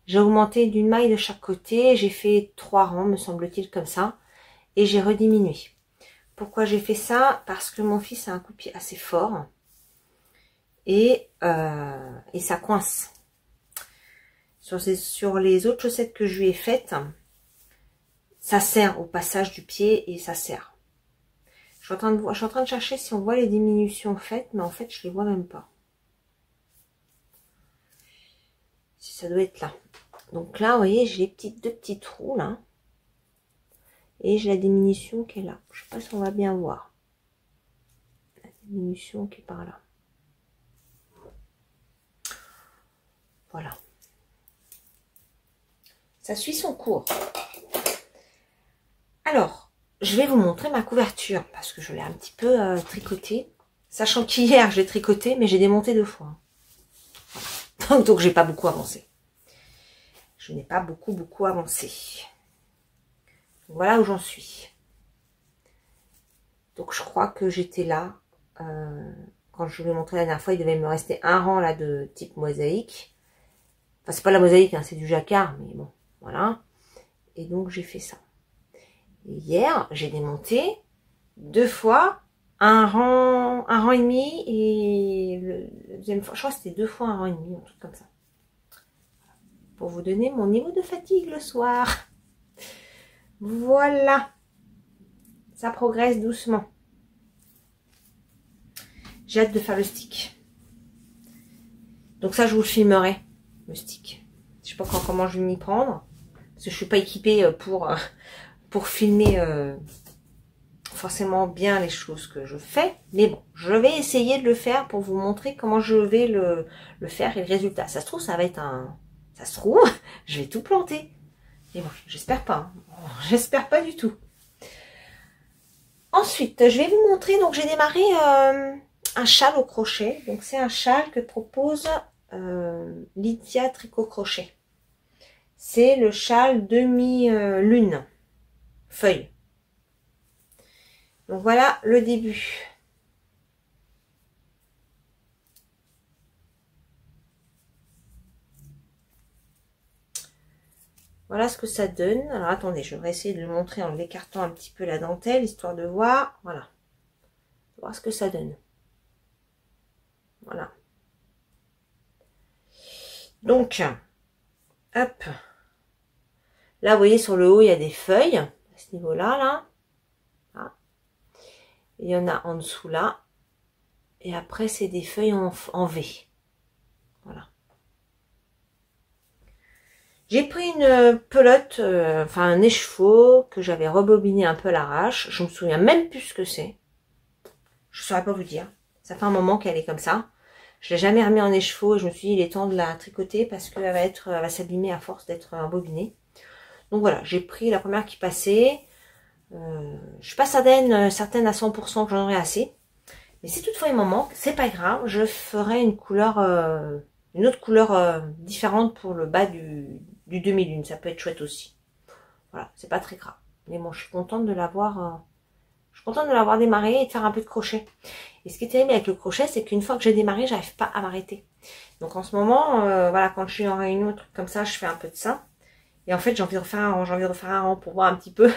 j'ai augmenté d'une maille de chaque côté. J'ai fait 3 rangs, me semble-t-il, comme ça. Et j'ai rediminué. Pourquoi j'ai fait ça? Parce que mon fils a un coup de pied assez fort. Et ça coince. Sur les autres chaussettes que je lui ai faites, ça serre au passage du pied et ça serre. Je suis en train de chercher si on voit les diminutions faites, mais en fait, je les vois même pas. Si ça doit être là. Donc là, vous voyez, j'ai deux petits trous là. Et j'ai la diminution qui est là. Je sais pas si on va bien voir. La diminution qui est par là. Voilà. Ça suit son cours. Alors, je vais vous montrer ma couverture parce que je l'ai un petit peu tricotée. Sachant qu'hier, je l'ai tricoté, mais j'ai démonté 2 fois. Voilà. Donc, j'ai pas beaucoup avancé. Je n'ai pas beaucoup avancé. Donc, voilà où j'en suis. Donc, je crois que j'étais là. Quand je vous l'ai montré la dernière fois, il devait me rester un rang là de type mosaïque. Enfin, c'est pas la mosaïque, hein, c'est du jacquard, mais bon, voilà. Et donc, j'ai fait ça. Et hier, j'ai démonté 2 fois un rang et demi, et le deuxième fois, je crois que c'était 2 fois un rang et demi, un truc comme ça. Pour vous donner mon niveau de fatigue le soir. Voilà. Ça progresse doucement. J'ai hâte de faire le stick. Donc ça, je vous le filmerai, le stick. Je sais pas encore comment je vais m'y prendre. Parce que je suis pas équipée pour filmer forcément bien les choses que je fais. Mais bon, je vais essayer de le faire pour vous montrer comment je vais le faire et le résultat. Ça se trouve, ça va être un... Ça se trouve, je vais tout planter. Mais bon, j'espère pas. Hein. J'espère pas du tout. Ensuite, je vais vous montrer. Donc, j'ai démarré un châle au crochet. Donc, c'est un châle que propose Lydia Tricot Crochet. C'est le châle demi-lune, feuille. Donc, voilà le début. Voilà ce que ça donne. Alors, attendez, je vais essayer de le montrer en l'écartant un petit peu la dentelle, histoire de voir. Voilà. Voir ce que ça donne. Voilà. Donc, hop. Là, vous voyez, sur le haut, il y a des feuilles. À ce niveau-là, là. Là. Et il y en a en dessous, là. Et après, c'est des feuilles en V. Voilà. J'ai pris une pelote, enfin un écheveau que j'avais rebobiné un peu à l'arrache. Je me souviens même plus ce que c'est. Je ne saurais pas vous dire. Ça fait un moment qu'elle est comme ça. Je l'ai jamais remis en écheveau et je me suis dit il est temps de la tricoter parce qu'elle va s'abîmer à force d'être embobinée. Donc voilà, j'ai pris la première qui passait. Je suis pas certaine à 100% que j'en aurai assez. Mais si toutefois il m'en manque, c'est pas grave. Je ferai une couleur, une autre couleur différente pour le bas du demi-lune. Ça peut être chouette aussi. Voilà, c'est pas très grave. Mais bon, je suis contente de l'avoir démarré et de faire un peu de crochet. Et ce qui est terrible avec le crochet, c'est qu'une fois que j'ai démarré, j'arrive pas à m'arrêter. Donc en ce moment, voilà, quand je suis en réunion, truc comme ça, je fais un peu de ça. Et en fait, j'ai envie de refaire un rang, pour voir un petit peu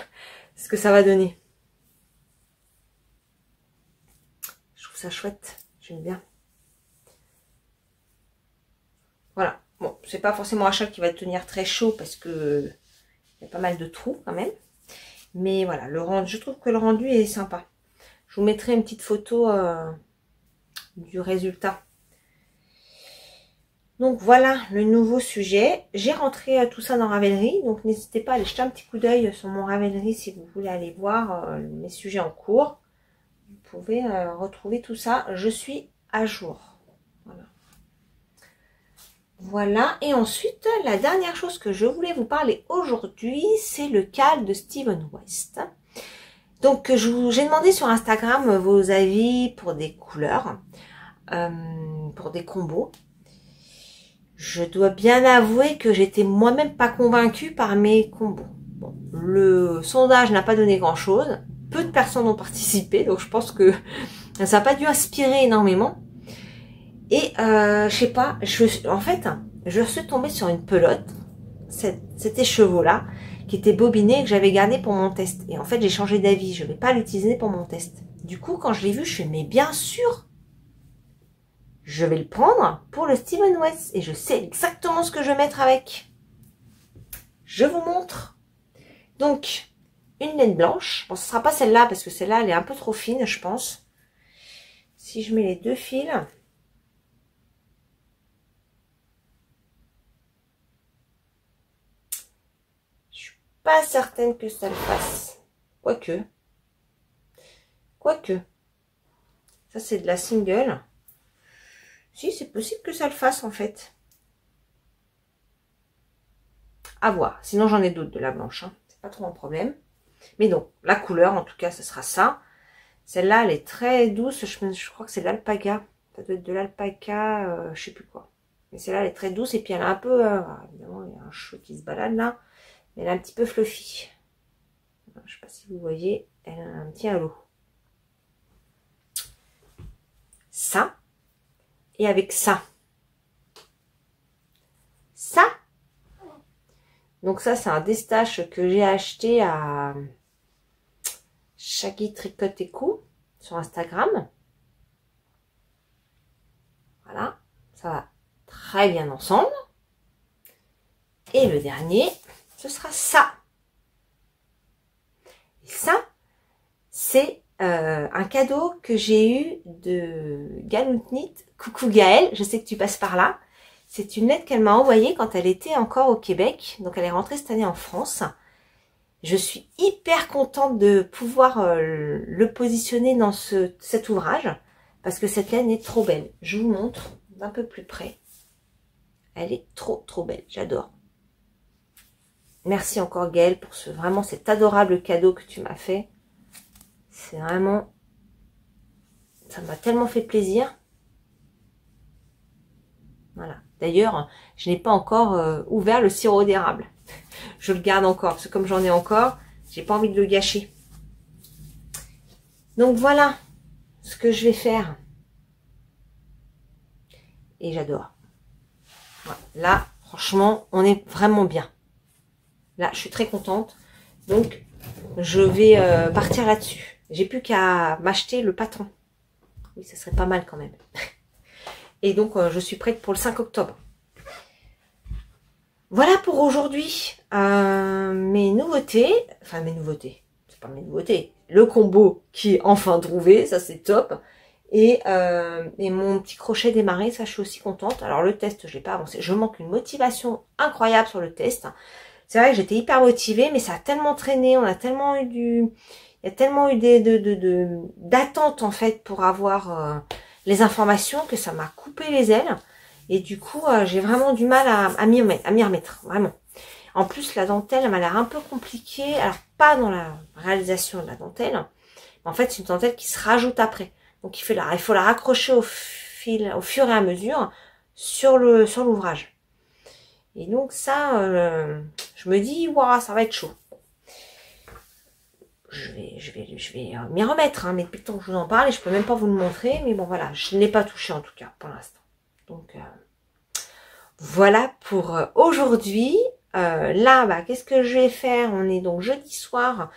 ce que ça va donner. Je trouve ça chouette, j'aime bien. Voilà, bon, c'est pas forcément un châle qui va tenir très chaud parce que il y a pas mal de trous quand même. Mais voilà, je trouve que le rendu est sympa. Je vous mettrai une petite photo du résultat. Donc voilà le nouveau sujet. J'ai rentré tout ça dans Ravelry. Donc n'hésitez pas à aller jeter un petit coup d'œil sur mon Ravelry si vous voulez aller voir mes sujets en cours. Vous pouvez retrouver tout ça. Je suis à jour. Voilà. Voilà. Et ensuite, la dernière chose que je voulais vous parler aujourd'hui, c'est le cal de Steven West. Donc, j'ai demandé sur Instagram vos avis pour des couleurs, pour des combos. Je dois bien avouer que j'étais moi-même pas convaincue par mes combos. Bon, le sondage n'a pas donné grand-chose. Peu de personnes ont participé, donc je pense que ça n'a pas dû inspirer énormément. Et je sais pas, en fait, je suis tombée sur une pelote, cet écheveau-là, qui était bobiné et que j'avais gardé pour mon test. Et en fait, j'ai changé d'avis. Je ne vais pas l'utiliser pour mon test. Du coup, quand je l'ai vu, je fais, mais bien sûr, je vais le prendre pour le Steven West. Et je sais exactement ce que je vais mettre avec. Je vous montre. Donc, une laine blanche. Bon, ce ne sera pas celle-là, parce que celle-là, elle est un peu trop fine, je pense. Si je mets les 2 fils... pas certaine que ça le fasse. Quoique. Ça, c'est de la single. Si, c'est possible que ça le fasse, en fait. À voir. Sinon, j'en ai d'autres de la blanche. Hein. C'est pas trop un problème. Mais non, la couleur, en tout cas, ce sera ça. Celle-là, elle est très douce. Je crois que c'est l'alpaga. Ça doit être de l'alpaca, je sais plus quoi. Mais celle-là, elle est très douce. Et puis, elle a un peu... évidemment, il y a un cheveu qui se balade là. Mais elle est un petit peu fluffy. Je sais pas si vous voyez. Elle a un petit halo. Ça. Et avec ça. Ça. Donc ça, c'est un destache que j'ai acheté à Shaggy Tricote et Co sur Instagram. Voilà. Ça va très bien ensemble. Et le dernier, ce sera ça. Et ça, c'est un cadeau que j'ai eu de Galoutnit. Coucou Gaëlle, je sais que tu passes par là. C'est une lettre qu'elle m'a envoyée quand elle était encore au Québec. Donc elle est rentrée cette année en France. Je suis hyper contente de pouvoir le positionner dans cet ouvrage. Parce que cette laine est trop belle. Je vous montre d'un peu plus près. Elle est trop belle. J'adore. Merci encore Gaëlle pour vraiment cet adorable cadeau que tu m'as fait. C'est vraiment... Ça m'a tellement fait plaisir. Voilà. D'ailleurs, je n'ai pas encore ouvert le sirop d'érable. Je le garde encore, parce que comme j'en ai encore, j'ai pas envie de le gâcher. Donc voilà ce que je vais faire. Et j'adore. Voilà. Là, franchement, on est vraiment bien. Là, je suis très contente. Donc, je vais partir là-dessus. J'ai plus qu'à m'acheter le patron. Oui, ça serait pas mal quand même. Et donc, je suis prête pour le 5 octobre. Voilà pour aujourd'hui mes nouveautés. Enfin, mes nouveautés. C'est pas mes nouveautés. Le combo qui est enfin trouvé. Ça, c'est top. Et mon petit crochet démarré. Ça, je suis aussi contente. Alors, le test, je l'ai pas avancé. Je manque une motivation incroyable sur le test. C'est vrai que j'étais hyper motivée. Mais ça a tellement traîné. On a tellement eu du... Il y a tellement eu d'attentes, en fait, pour avoir... les informations que ça m'a coupé les ailes et du coup j'ai vraiment du mal à m'y remettre, vraiment. En plus la dentelle elle m'a l'air un peu compliquée, alors pas dans la réalisation de la dentelle, mais en fait c'est une dentelle qui se rajoute après, donc il faut la raccrocher au fur et à mesure sur l'ouvrage. Et donc ça je me dis waouh, ça va être chaud. Je vais m'y remettre, hein, mais depuis le temps que je vous en parle, et je peux même pas vous le montrer, mais bon voilà, je ne l'ai pas touché en tout cas pour l'instant. Donc voilà pour aujourd'hui. Là, bah, qu'est-ce que je vais faire? On est donc jeudi soir.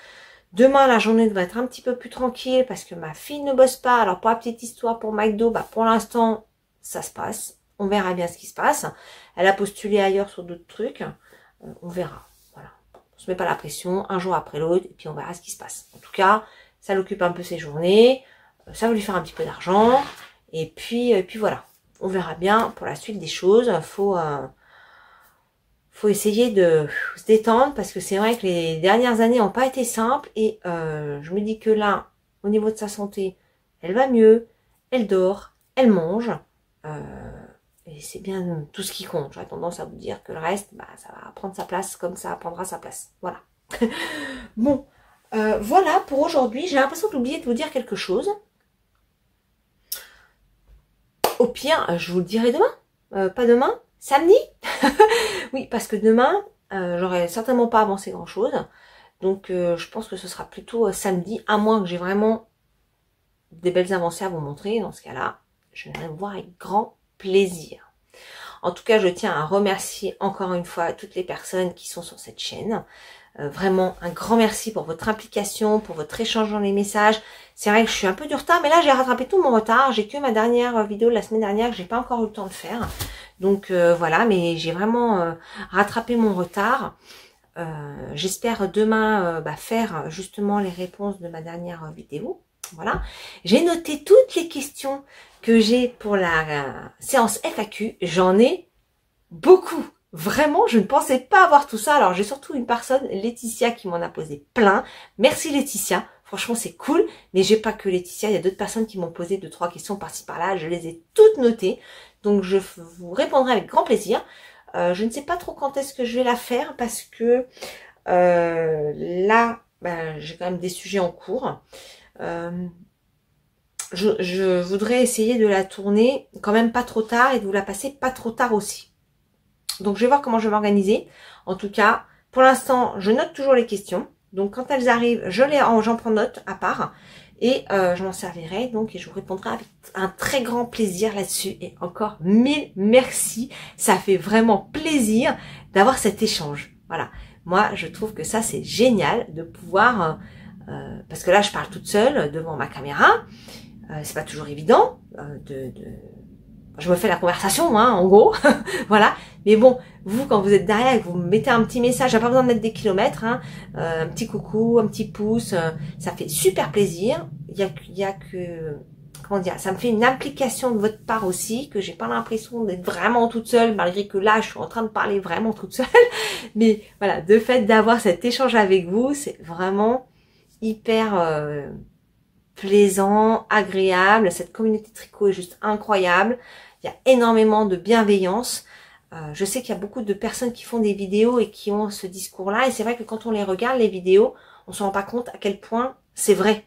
Demain, la journée devrait être un petit peu plus tranquille parce que ma fille ne bosse pas. Alors pour la petite histoire pour McDo, bah, pour l'instant, ça se passe. On verra bien ce qui se passe. Elle a postulé ailleurs sur d'autres trucs. On verra. On se met pas la pression, un jour après l'autre, et puis on verra ce qui se passe. En tout cas, ça l'occupe un peu ses journées, ça va lui faire un petit peu d'argent, et puis voilà. On verra bien pour la suite des choses. Faut essayer de se détendre, parce que c'est vrai que les dernières années n'ont pas été simples, et je me dis que là, au niveau de sa santé, elle va mieux, elle dort, elle mange, et c'est bien tout ce qui compte. J'aurais tendance à vous dire que le reste, bah, ça va prendre sa place comme ça prendra sa place. Voilà. Bon, voilà pour aujourd'hui. J'ai l'impression d'oublier de vous dire quelque chose. Au pire, je vous le dirai demain. Pas demain, samedi. Oui, parce que demain, j'aurai certainement pas avancé grand-chose. Donc, je pense que ce sera plutôt samedi, à moins que j'ai vraiment des belles avancées à vous montrer. Dans ce cas-là, je viendrai vous voir avec grand plaisir. En tout cas, je tiens à remercier encore une fois toutes les personnes qui sont sur cette chaîne. Vraiment un grand merci pour votre implication, pour votre échange dans les messages. C'est vrai que je suis un peu du retard, mais là j'ai rattrapé tout mon retard. J'ai que ma dernière vidéo de la semaine dernière que j'ai pas encore eu le temps de faire. Donc voilà, mais j'ai vraiment rattrapé mon retard. J'espère demain faire justement les réponses de ma dernière vidéo. Voilà. J'ai noté toutes les questions que j'ai pour la séance FAQ. J'en ai beaucoup, Vraiment, je ne pensais pas avoir tout ça. Alors, j'ai surtout une personne, Laetitia, qui m'en a posé plein. Merci Laetitia. Franchement, c'est cool. Mais j'ai pas que Laetitia. Il y a d'autres personnes qui m'ont posé 2-3 questions par-ci par-là. Je les ai toutes notées. Donc, je vous répondrai avec grand plaisir. Je ne sais pas trop quand est-ce que je vais la faire parce que là, ben, j'ai quand même des sujets en cours. Je voudrais essayer de la tourner quand même pas trop tard et de vous la passer pas trop tard aussi. Donc, je vais voir comment je vais m'organiser. En tout cas, pour l'instant, je note toujours les questions. Donc, quand elles arrivent, j'en prends note à part. Et je m'en servirai. Donc, et je vous répondrai avec un très grand plaisir là-dessus. Et encore, 1000 merci. Ça fait vraiment plaisir d'avoir cet échange. Voilà. Moi, je trouve que ça, c'est génial de pouvoir... parce que là, je parle toute seule devant ma caméra. C'est pas toujours évident je me fais la conversation, hein, en gros, voilà. Mais bon, vous, quand vous êtes derrière et que vous mettez un petit message, j'ai pas besoin de mettre des kilomètres, hein, un petit coucou, un petit pouce, ça fait super plaisir. Il y a que, comment dire, ça me fait une implication de votre part aussi, que j'ai pas l'impression d'être vraiment toute seule, malgré que là, je suis en train de parler vraiment toute seule. Mais voilà, de fait d'avoir cet échange avec vous, c'est vraiment hyper plaisant, agréable. Cette communauté tricot est juste incroyable. Il y a énormément de bienveillance. Je sais qu'il y a beaucoup de personnes qui font des vidéos et qui ont ce discours-là. Et c'est vrai que quand on les regarde, les vidéos, on ne se rend pas compte à quel point c'est vrai.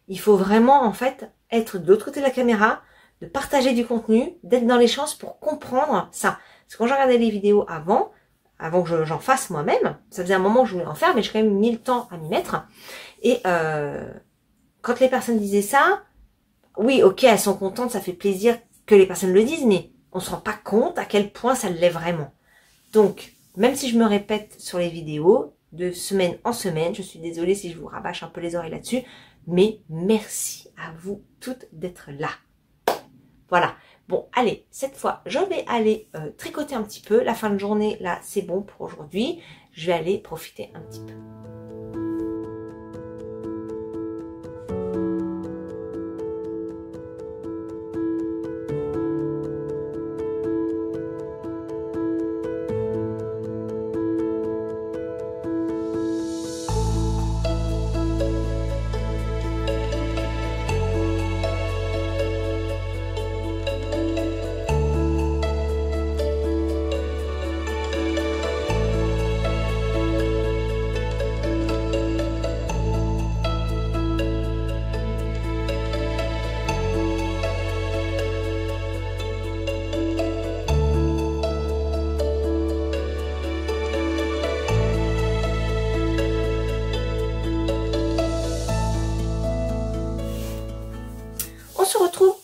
Il faut vraiment, en fait, être de l'autre côté de la caméra, de partager du contenu, d'être dans les chances pour comprendre ça. Parce que quand je regardais les vidéos avant que j'en fasse moi-même, ça faisait un moment que je voulais en faire, mais j'ai quand même mis le temps à m'y mettre. Et quand les personnes disaient ça, oui, ok, elles sont contentes, ça fait plaisir que les personnes le disent, mais on ne se rend pas compte à quel point ça l'est vraiment. Donc, même si je me répète sur les vidéos, de semaine en semaine, je suis désolée si je vous rabâche un peu les oreilles là-dessus, mais merci à vous toutes d'être là. Voilà. Bon, allez, cette fois, je vais aller tricoter un petit peu. La fin de journée, là, c'est bon pour aujourd'hui. Je vais aller profiter un petit peu.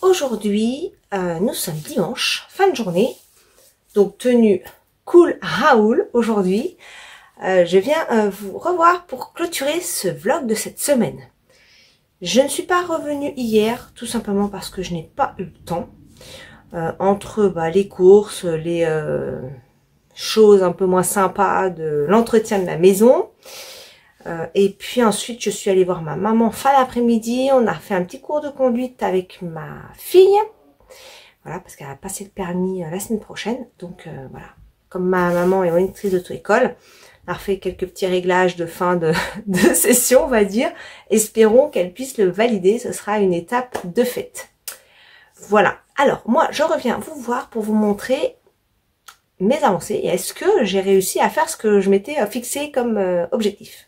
Aujourd'hui, nous sommes dimanche, fin de journée, donc tenue cool Raoul aujourd'hui. Je viens vous revoir pour clôturer ce vlog de cette semaine. Je ne suis pas revenue hier, tout simplement parce que je n'ai pas eu le temps. Entre les courses, les choses un peu moins sympas de l'entretien de la maison. Et puis ensuite, je suis allée voir ma maman fin d'après-midi. On a fait un petit cours de conduite avec ma fille. Voilà, parce qu'elle a passé le permis la semaine prochaine. Donc voilà, comme ma maman est monitrice d'auto-école, on a fait quelques petits réglages de fin de session, on va dire. Espérons qu'elle puisse le valider. Ce sera une étape de fête. Voilà. Alors, moi, je reviens vous voir pour vous montrer mes avancées. Et est-ce que j'ai réussi à faire ce que je m'étais fixé comme objectif?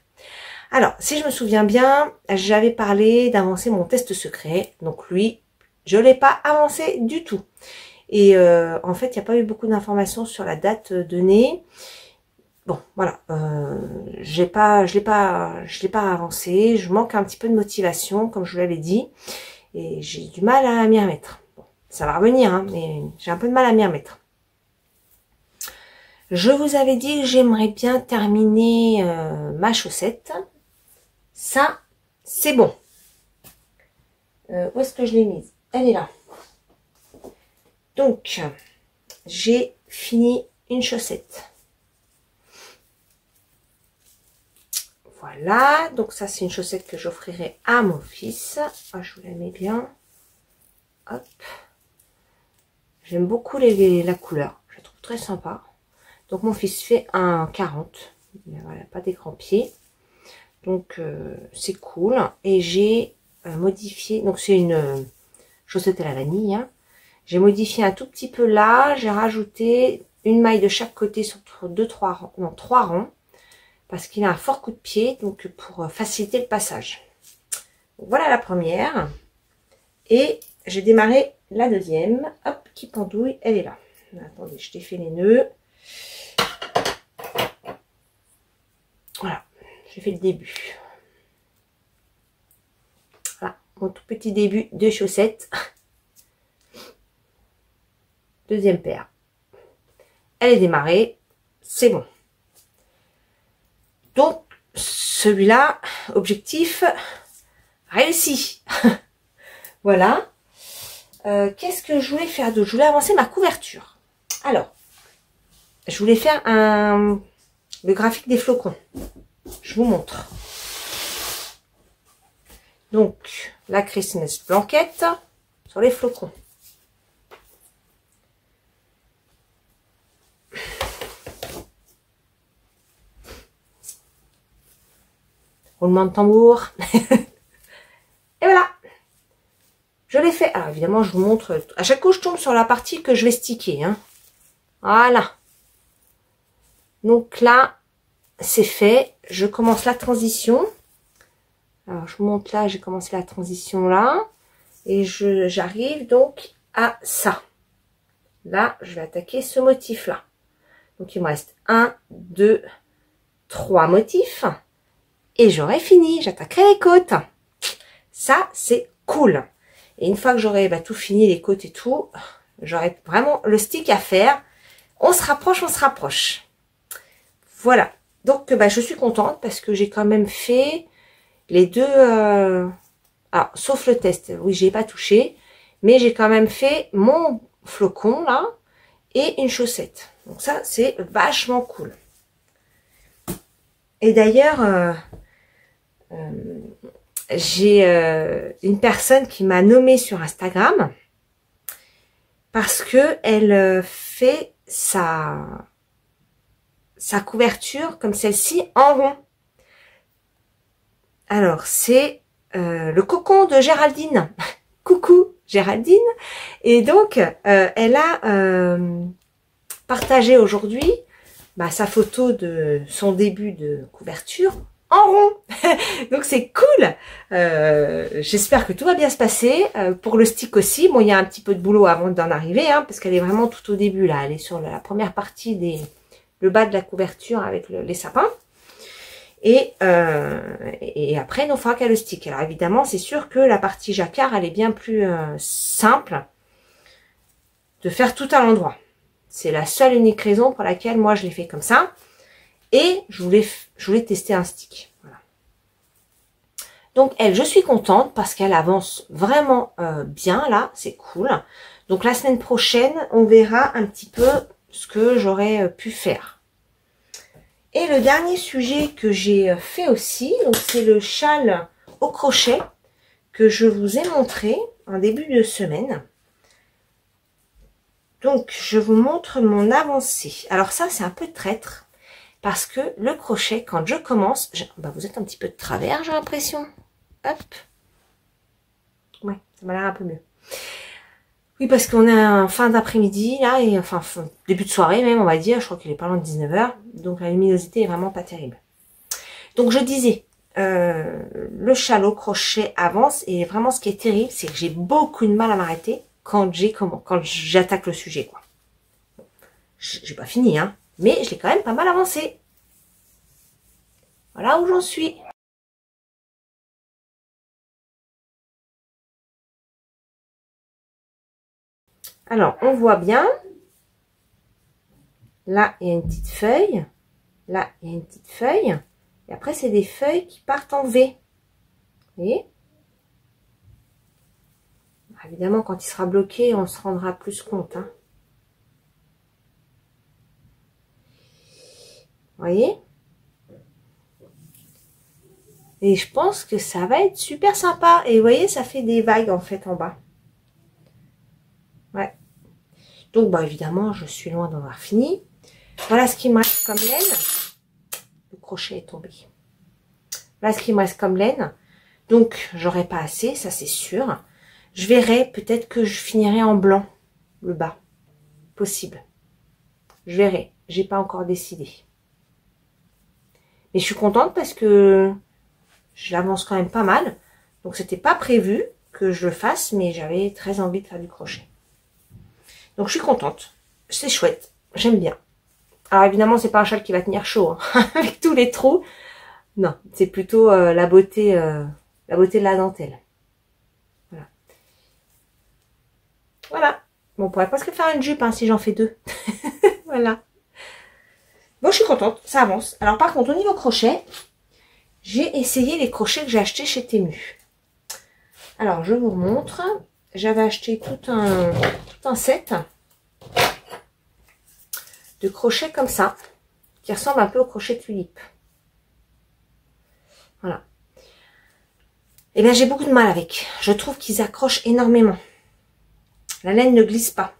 Alors, si je me souviens bien, j'avais parlé d'avancer mon test secret. Donc lui, je ne l'ai pas avancé du tout. Et en fait, il n'y a pas eu beaucoup d'informations sur la date donnée. Bon, voilà. Je l'ai pas avancé. Je manque un petit peu de motivation, comme je vous l'avais dit. Et j'ai du mal à m'y remettre. Bon, ça va revenir, hein, mais j'ai un peu de mal à m'y remettre. Je vous avais dit que j'aimerais bien terminer ma chaussette. Ça, c'est bon. Où est-ce que je l'ai mise? Elle est là. Donc, j'ai fini une chaussette. Voilà. Donc, ça, c'est une chaussette que j'offrirai à mon fils. Ah, je vous la mets bien. Hop. J'aime beaucoup la couleur. Je la trouve très sympa. Donc mon fils fait un 40. Voilà, pas d'écran pied. Donc c'est cool. Et j'ai modifié, donc c'est une chaussette à la vanille, hein. J'ai modifié un tout petit peu là, j'ai rajouté une maille de chaque côté sur 3 rangs, parce qu'il a un fort coup de pied, donc pour faciliter le passage. Donc, voilà la première, et j'ai démarré la deuxième, hop, qui pendouille, elle est là. Attendez, je défais les nœuds. Voilà, j'ai fait le début. Voilà, mon tout petit début de chaussettes. Deuxième paire. Elle est démarrée. C'est bon. Donc, celui-là, objectif réussi. Voilà. Qu'est-ce que je voulais faire d'autre? Je voulais avancer ma couverture. Alors, je voulais faire le graphique des flocons. Je vous montre. Donc, la Christmas blanquette sur les flocons. Roulement de tambour. Et voilà. Je l'ai fait. Alors évidemment, je vous montre. À chaque coup, je tombe sur la partie que je vais sticker, hein. Voilà. Donc là, c'est fait. Je commence la transition. Alors, je vous montre là, j'ai commencé la transition là. Et j'arrive donc à ça. Là, je vais attaquer ce motif-là. Donc, il me reste 1, 2, 3 motifs. Et j'aurai fini. J'attaquerai les côtes. Ça, c'est cool. Et une fois que j'aurai tout fini, les côtes et tout, j'aurai vraiment le stick à faire. On se rapproche, on se rapproche. Voilà. Donc, je suis contente parce que j'ai quand même fait les deux... Alors, sauf le test. Oui, j'ai pas touché. Mais j'ai quand même fait mon flocon, là, et une chaussette. Donc ça, c'est vachement cool. Et d'ailleurs... j'ai une personne qui m'a nommée sur Instagram parce que elle fait sa couverture comme celle-ci en rond. Alors, c'est le cocon de Géraldine. Coucou Géraldine. Et donc, elle a partagé aujourd'hui sa photo de son début de couverture en rond. Donc c'est cool. J'espère que tout va bien se passer. Pour le stick aussi, bon, il y a un petit peu de boulot avant d'en arriver, hein, parce qu'elle est vraiment tout au début là. Elle est sur la première partie le bas de la couverture avec les sapins. Et après, il ne fera qu'à le stick. Alors évidemment, c'est sûr que la partie jacquard, elle est bien plus simple de faire tout à l'endroit. C'est la seule unique raison pour laquelle moi je l'ai fait comme ça. Et je voulais tester un stick. Voilà. Donc elle, je suis contente parce qu'elle avance vraiment bien là, c'est cool. Donc la semaine prochaine, on verra un petit peu ce que j'aurais pu faire. Et le dernier sujet que j'ai fait aussi, donc c'est le châle au crochet que je vous ai montré en début de semaine. Donc je vous montre mon avancée. Alors ça, c'est un peu traître. Parce que le crochet, quand je commence, vous êtes un petit peu de travers, j'ai l'impression. Hop. Ouais, ça m'a l'air un peu mieux. Oui, parce qu'on est en fin d'après-midi, là, et enfin, début de soirée même, on va dire. Je crois qu'il est pas loin de 19 h. Donc la luminosité est vraiment pas terrible. Donc je disais, le châle au crochet avance, et vraiment ce qui est terrible, c'est que j'ai beaucoup de mal à m'arrêter quand j'attaque le sujet, quoi. J'ai pas fini, hein. Mais je l'ai quand même pas mal avancé. Voilà où j'en suis. Alors, on voit bien. Là, il y a une petite feuille. Là, il y a une petite feuille. Et après, c'est des feuilles qui partent en V. Vous voyez? Évidemment, quand il sera bloqué, on se rendra plus compte, hein. Vous voyez? Et je pense que ça va être super sympa. Et vous voyez, ça fait des vagues en fait en bas. Ouais. Donc, évidemment, je suis loin d'en avoir fini. Voilà ce qui me reste comme laine. Le crochet est tombé. Voilà ce qui me reste comme laine. Donc, j'aurai pas assez, ça c'est sûr. Je verrai, peut-être que je finirai en blanc, le bas. Possible. Je verrai. J'ai pas encore décidé. Mais je suis contente parce que je l'avance quand même pas mal. Donc, c'était pas prévu que je le fasse, mais j'avais très envie de faire du crochet. Donc, je suis contente. C'est chouette. J'aime bien. Alors, évidemment, c'est pas un châle qui va tenir chaud, hein, avec tous les trous. Non, c'est plutôt la beauté de la dentelle. Voilà. Voilà. Bon, on pourrait presque faire une jupe, hein, si j'en fais deux. Voilà. Bon, je suis contente, ça avance. Alors, par contre, au niveau crochet, j'ai essayé les crochets que j'ai achetés chez Temu. Alors, je vous montre. J'avais acheté tout un set de crochets comme ça, qui ressemble un peu au crochet tulipe. Voilà. Et bien, j'ai beaucoup de mal avec. Je trouve qu'ils accrochent énormément. La laine ne glisse pas.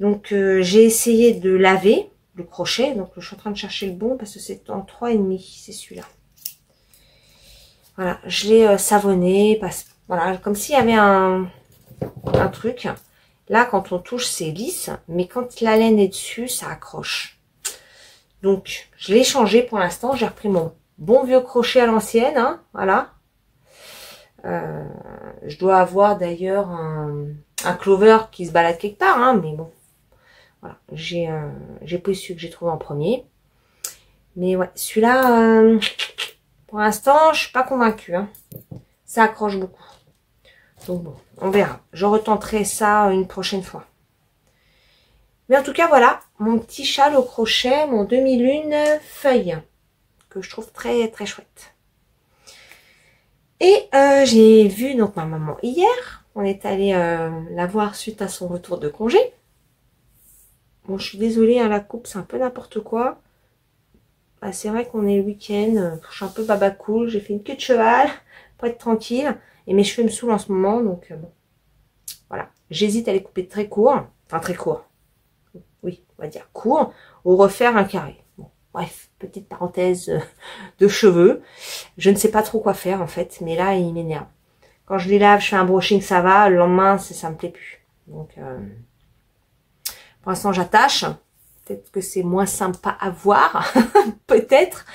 Donc, j'ai essayé de laver le crochet. Donc, je suis en train de chercher le bon parce que c'est en 3,5. C'est celui-là. Voilà. Je l'ai savonné. Voilà. Comme s'il y avait un truc. Là, quand on touche, c'est lisse. Mais quand la laine est dessus, ça accroche. Donc, je l'ai changé pour l'instant. J'ai repris mon bon vieux crochet à l'ancienne. Hein, voilà. Je dois avoir d'ailleurs un clover qui se balade quelque part. Hein, mais bon. Voilà, j'ai pris celui que j'ai trouvé en premier. Mais ouais, celui-là, pour l'instant, je suis pas convaincue. Hein. Ça accroche beaucoup. Donc bon, on verra. Je retenterai ça une prochaine fois. Mais en tout cas, voilà, mon petit châle au crochet, mon demi-lune feuille, que je trouve très très chouette. Et j'ai vu donc ma maman hier. On est allé la voir suite à son retour de congé. Bon, je suis désolée, hein, la coupe, c'est un peu n'importe quoi. Bah, c'est vrai qu'on est le week-end. Je suis un peu baba cool. J'ai fait une queue de cheval pour être tranquille. Et mes cheveux me saoulent en ce moment. Donc, bon. Voilà. J'hésite à les couper très court. Enfin, très court. Oui, on va dire court. Ou refaire un carré. Bon, bref, petite parenthèse de cheveux. Je ne sais pas trop quoi faire, en fait. Mais là, il m'énerve. Quand je les lave, je fais un brushing, ça va. Le lendemain, ça me plaît plus. Donc... pour l'instant, j'attache. Peut-être que c'est moins sympa à voir. Peut-être.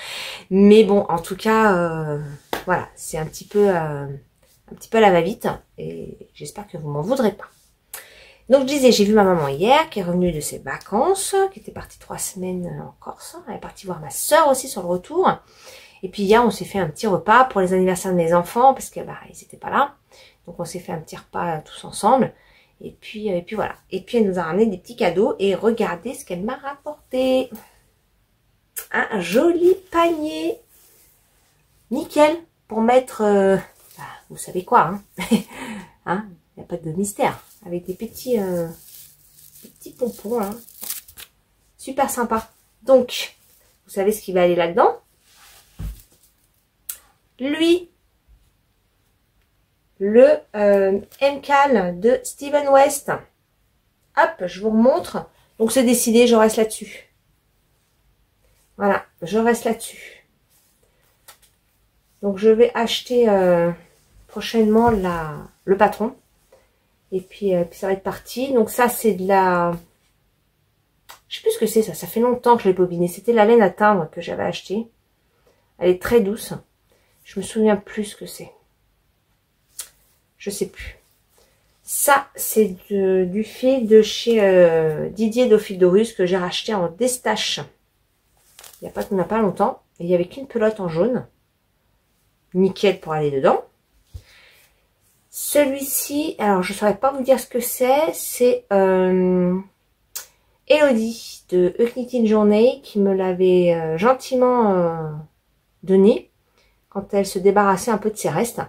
Mais bon, en tout cas, voilà. C'est un petit peu à la va-vite. Et j'espère que vous m'en voudrez pas. Donc, je disais, j'ai vu ma maman hier, qui est revenue de ses vacances, qui était partie 3 semaines en Corse. Elle est partie voir ma soeur aussi sur le retour. Et puis, hier, on s'est fait un petit repas pour les anniversaires de mes enfants, parce que bah, ils n'étaient pas là. Donc, on s'est fait un petit repas tous ensemble. Et puis voilà. Et puis elle nous a ramené des petits cadeaux. Et regardez ce qu'elle m'a rapporté. Un joli panier. Nickel. Pour mettre... bah, vous savez quoi. Hein, hein, il n'y a pas de mystère. Avec des petits pompons. Hein. Super sympa. Donc, vous savez ce qui va aller là-dedans. Lui. Le MCAL de Steven West. Hop, je vous remontre. Donc c'est décidé, je reste là-dessus. Voilà, je reste là-dessus. Donc je vais acheter prochainement le patron. Et puis ça va être parti. Donc ça c'est de la... Je sais plus ce que c'est ça. Ça fait longtemps que je l'ai bobiné. C'était la laine à teindre que j'avais acheté. Elle est très douce. Je me souviens plus ce que c'est. Je sais plus. Ça, c'est du fil de chez Didier Dophidorus que j'ai racheté en destache. Il n'y a pas longtemps. Et il n'y avait qu'une pelote en jaune. Nickel pour aller dedans. Celui-ci, alors je ne saurais pas vous dire ce que c'est. C'est Elodie de Knitting Journey qui me l'avait gentiment donné quand elle se débarrassait un peu de ses restes.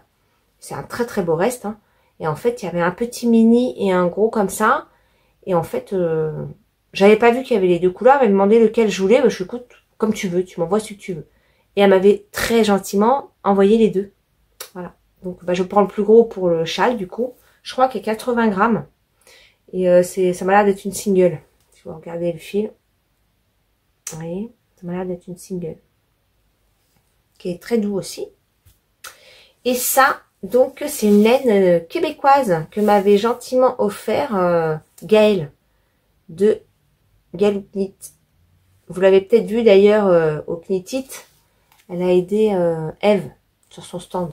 C'est un très très beau reste. Hein. Et en fait, il y avait un petit mini et un gros comme ça. Et en fait, j'avais pas vu qu'il y avait les deux couleurs. Elle m'a demandé lequel je voulais. Bah, je écoute, comme tu veux, tu m'envoies ce que tu veux. Et elle m'avait très gentiment envoyé les deux. Voilà. Donc, bah, je prends le plus gros pour le châle, du coup. Je crois qu'il y a 80 grammes. Et ça m'a l'air d'être une single. Si vous regardez le fil. Vous voyez, ça m'a l'air d'être une single. Qui est très doux aussi. Et ça, donc, c'est une laine québécoise que m'avait gentiment offert Gaëlle de Gaëlle Knit. Vous l'avez peut-être vu d'ailleurs au Knitit. Elle a aidé Eve sur son stand.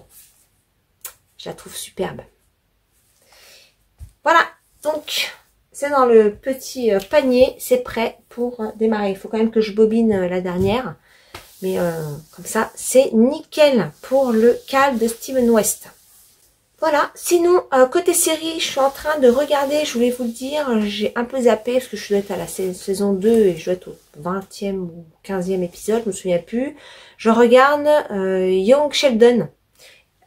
Je la trouve superbe. Voilà, donc c'est dans le petit panier, c'est prêt pour démarrer. Il faut quand même que je bobine la dernière. Mais comme ça, c'est nickel pour le cal de Steven West. Voilà, sinon, côté série, je suis en train de regarder, je voulais vous le dire, j'ai un peu zappé parce que je dois être à la saison 2 et je dois être au 20e ou 15e épisode, je me souviens plus. Je regarde Young Sheldon.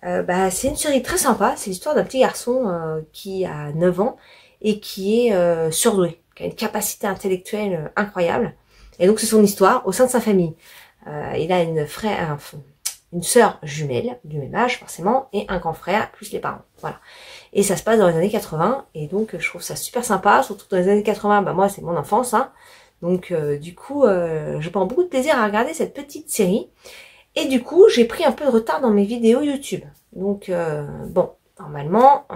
C'est une série très sympa, c'est l'histoire d'un petit garçon qui a 9 ans et qui est surdoué, qui a une capacité intellectuelle incroyable. Et donc c'est son histoire au sein de sa famille. Il a une sœur jumelle du même âge forcément et un grand frère plus les parents. Voilà. Et ça se passe dans les années 80 et donc je trouve ça super sympa, surtout dans les années 80. Moi c'est mon enfance, hein. Donc du coup je prends beaucoup de plaisir à regarder cette petite série. Et du coup j'ai pris un peu de retard dans mes vidéos YouTube. Donc bon, normalement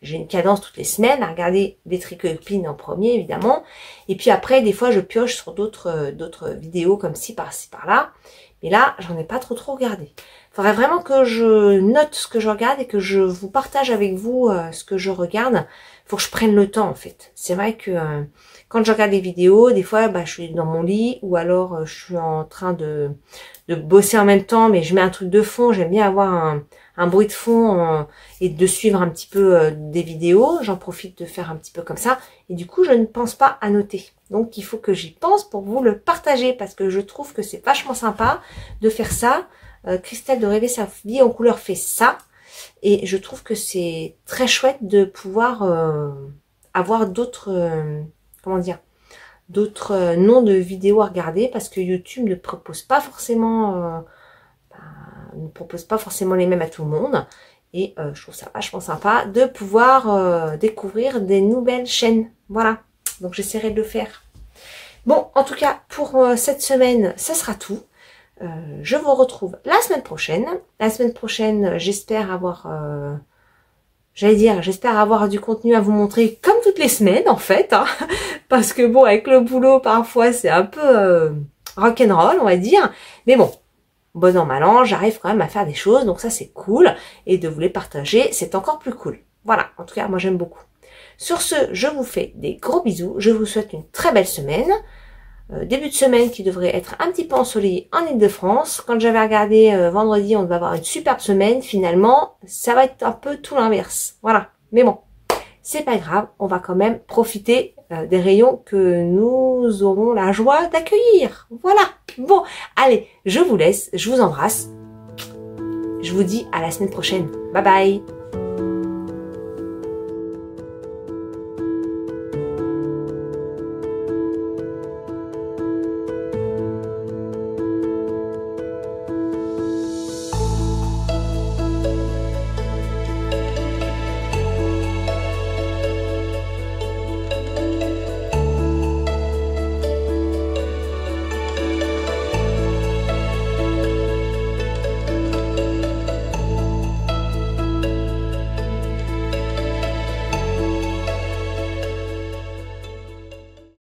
j'ai une cadence toutes les semaines à regarder les tricopines en premier évidemment. Et puis après des fois je pioche sur d'autres vidéos comme ci par-ci par-là. Mais là j'en ai pas trop regardé. Il faudrait vraiment que je note ce que je regarde et que je vous partage avec vous ce que je regarde. Il faut que je prenne le temps en fait. C'est vrai que quand je regarde des vidéos, des fois je suis dans mon lit ou alors je suis en train de bosser en même temps, mais je mets un truc de fond. J'aime bien avoir un bruit de fond et de suivre un petit peu des vidéos. J'en profite de faire un petit peu comme ça. Et du coup, je ne pense pas à noter. Donc, il faut que j'y pense pour vous le partager parce que je trouve que c'est vachement sympa de faire ça. Christelle de Rêver sa vie en couleur fait ça. Et je trouve que c'est très chouette de pouvoir avoir d'autres... comment dire, d'autres noms de vidéos à regarder parce que YouTube ne propose pas forcément les mêmes à tout le monde et je trouve ça vachement sympa de pouvoir découvrir des nouvelles chaînes. Voilà, donc j'essaierai de le faire. Bon, en tout cas pour cette semaine ça sera tout. Je vous retrouve la semaine prochaine. La semaine prochaine j'espère avoir j'espère avoir du contenu à vous montrer comme toutes les semaines en fait, hein, parce que bon, avec le boulot parfois c'est un peu rock'n'roll on va dire, mais bon, bon an mal an, j'arrive quand même à faire des choses, donc ça c'est cool, et de vous les partager c'est encore plus cool. Voilà, en tout cas moi j'aime beaucoup. Sur ce, je vous fais des gros bisous, je vous souhaite une très belle semaine. Début de semaine qui devrait être un petit peu ensoleillé en Ile-de-France. Quand j'avais regardé vendredi, on devait avoir une superbe semaine. Finalement, ça va être un peu tout l'inverse. Voilà. Mais bon, c'est pas grave. On va quand même profiter des rayons que nous aurons la joie d'accueillir. Voilà. Bon, allez, je vous laisse. Je vous embrasse. Je vous dis à la semaine prochaine. Bye bye.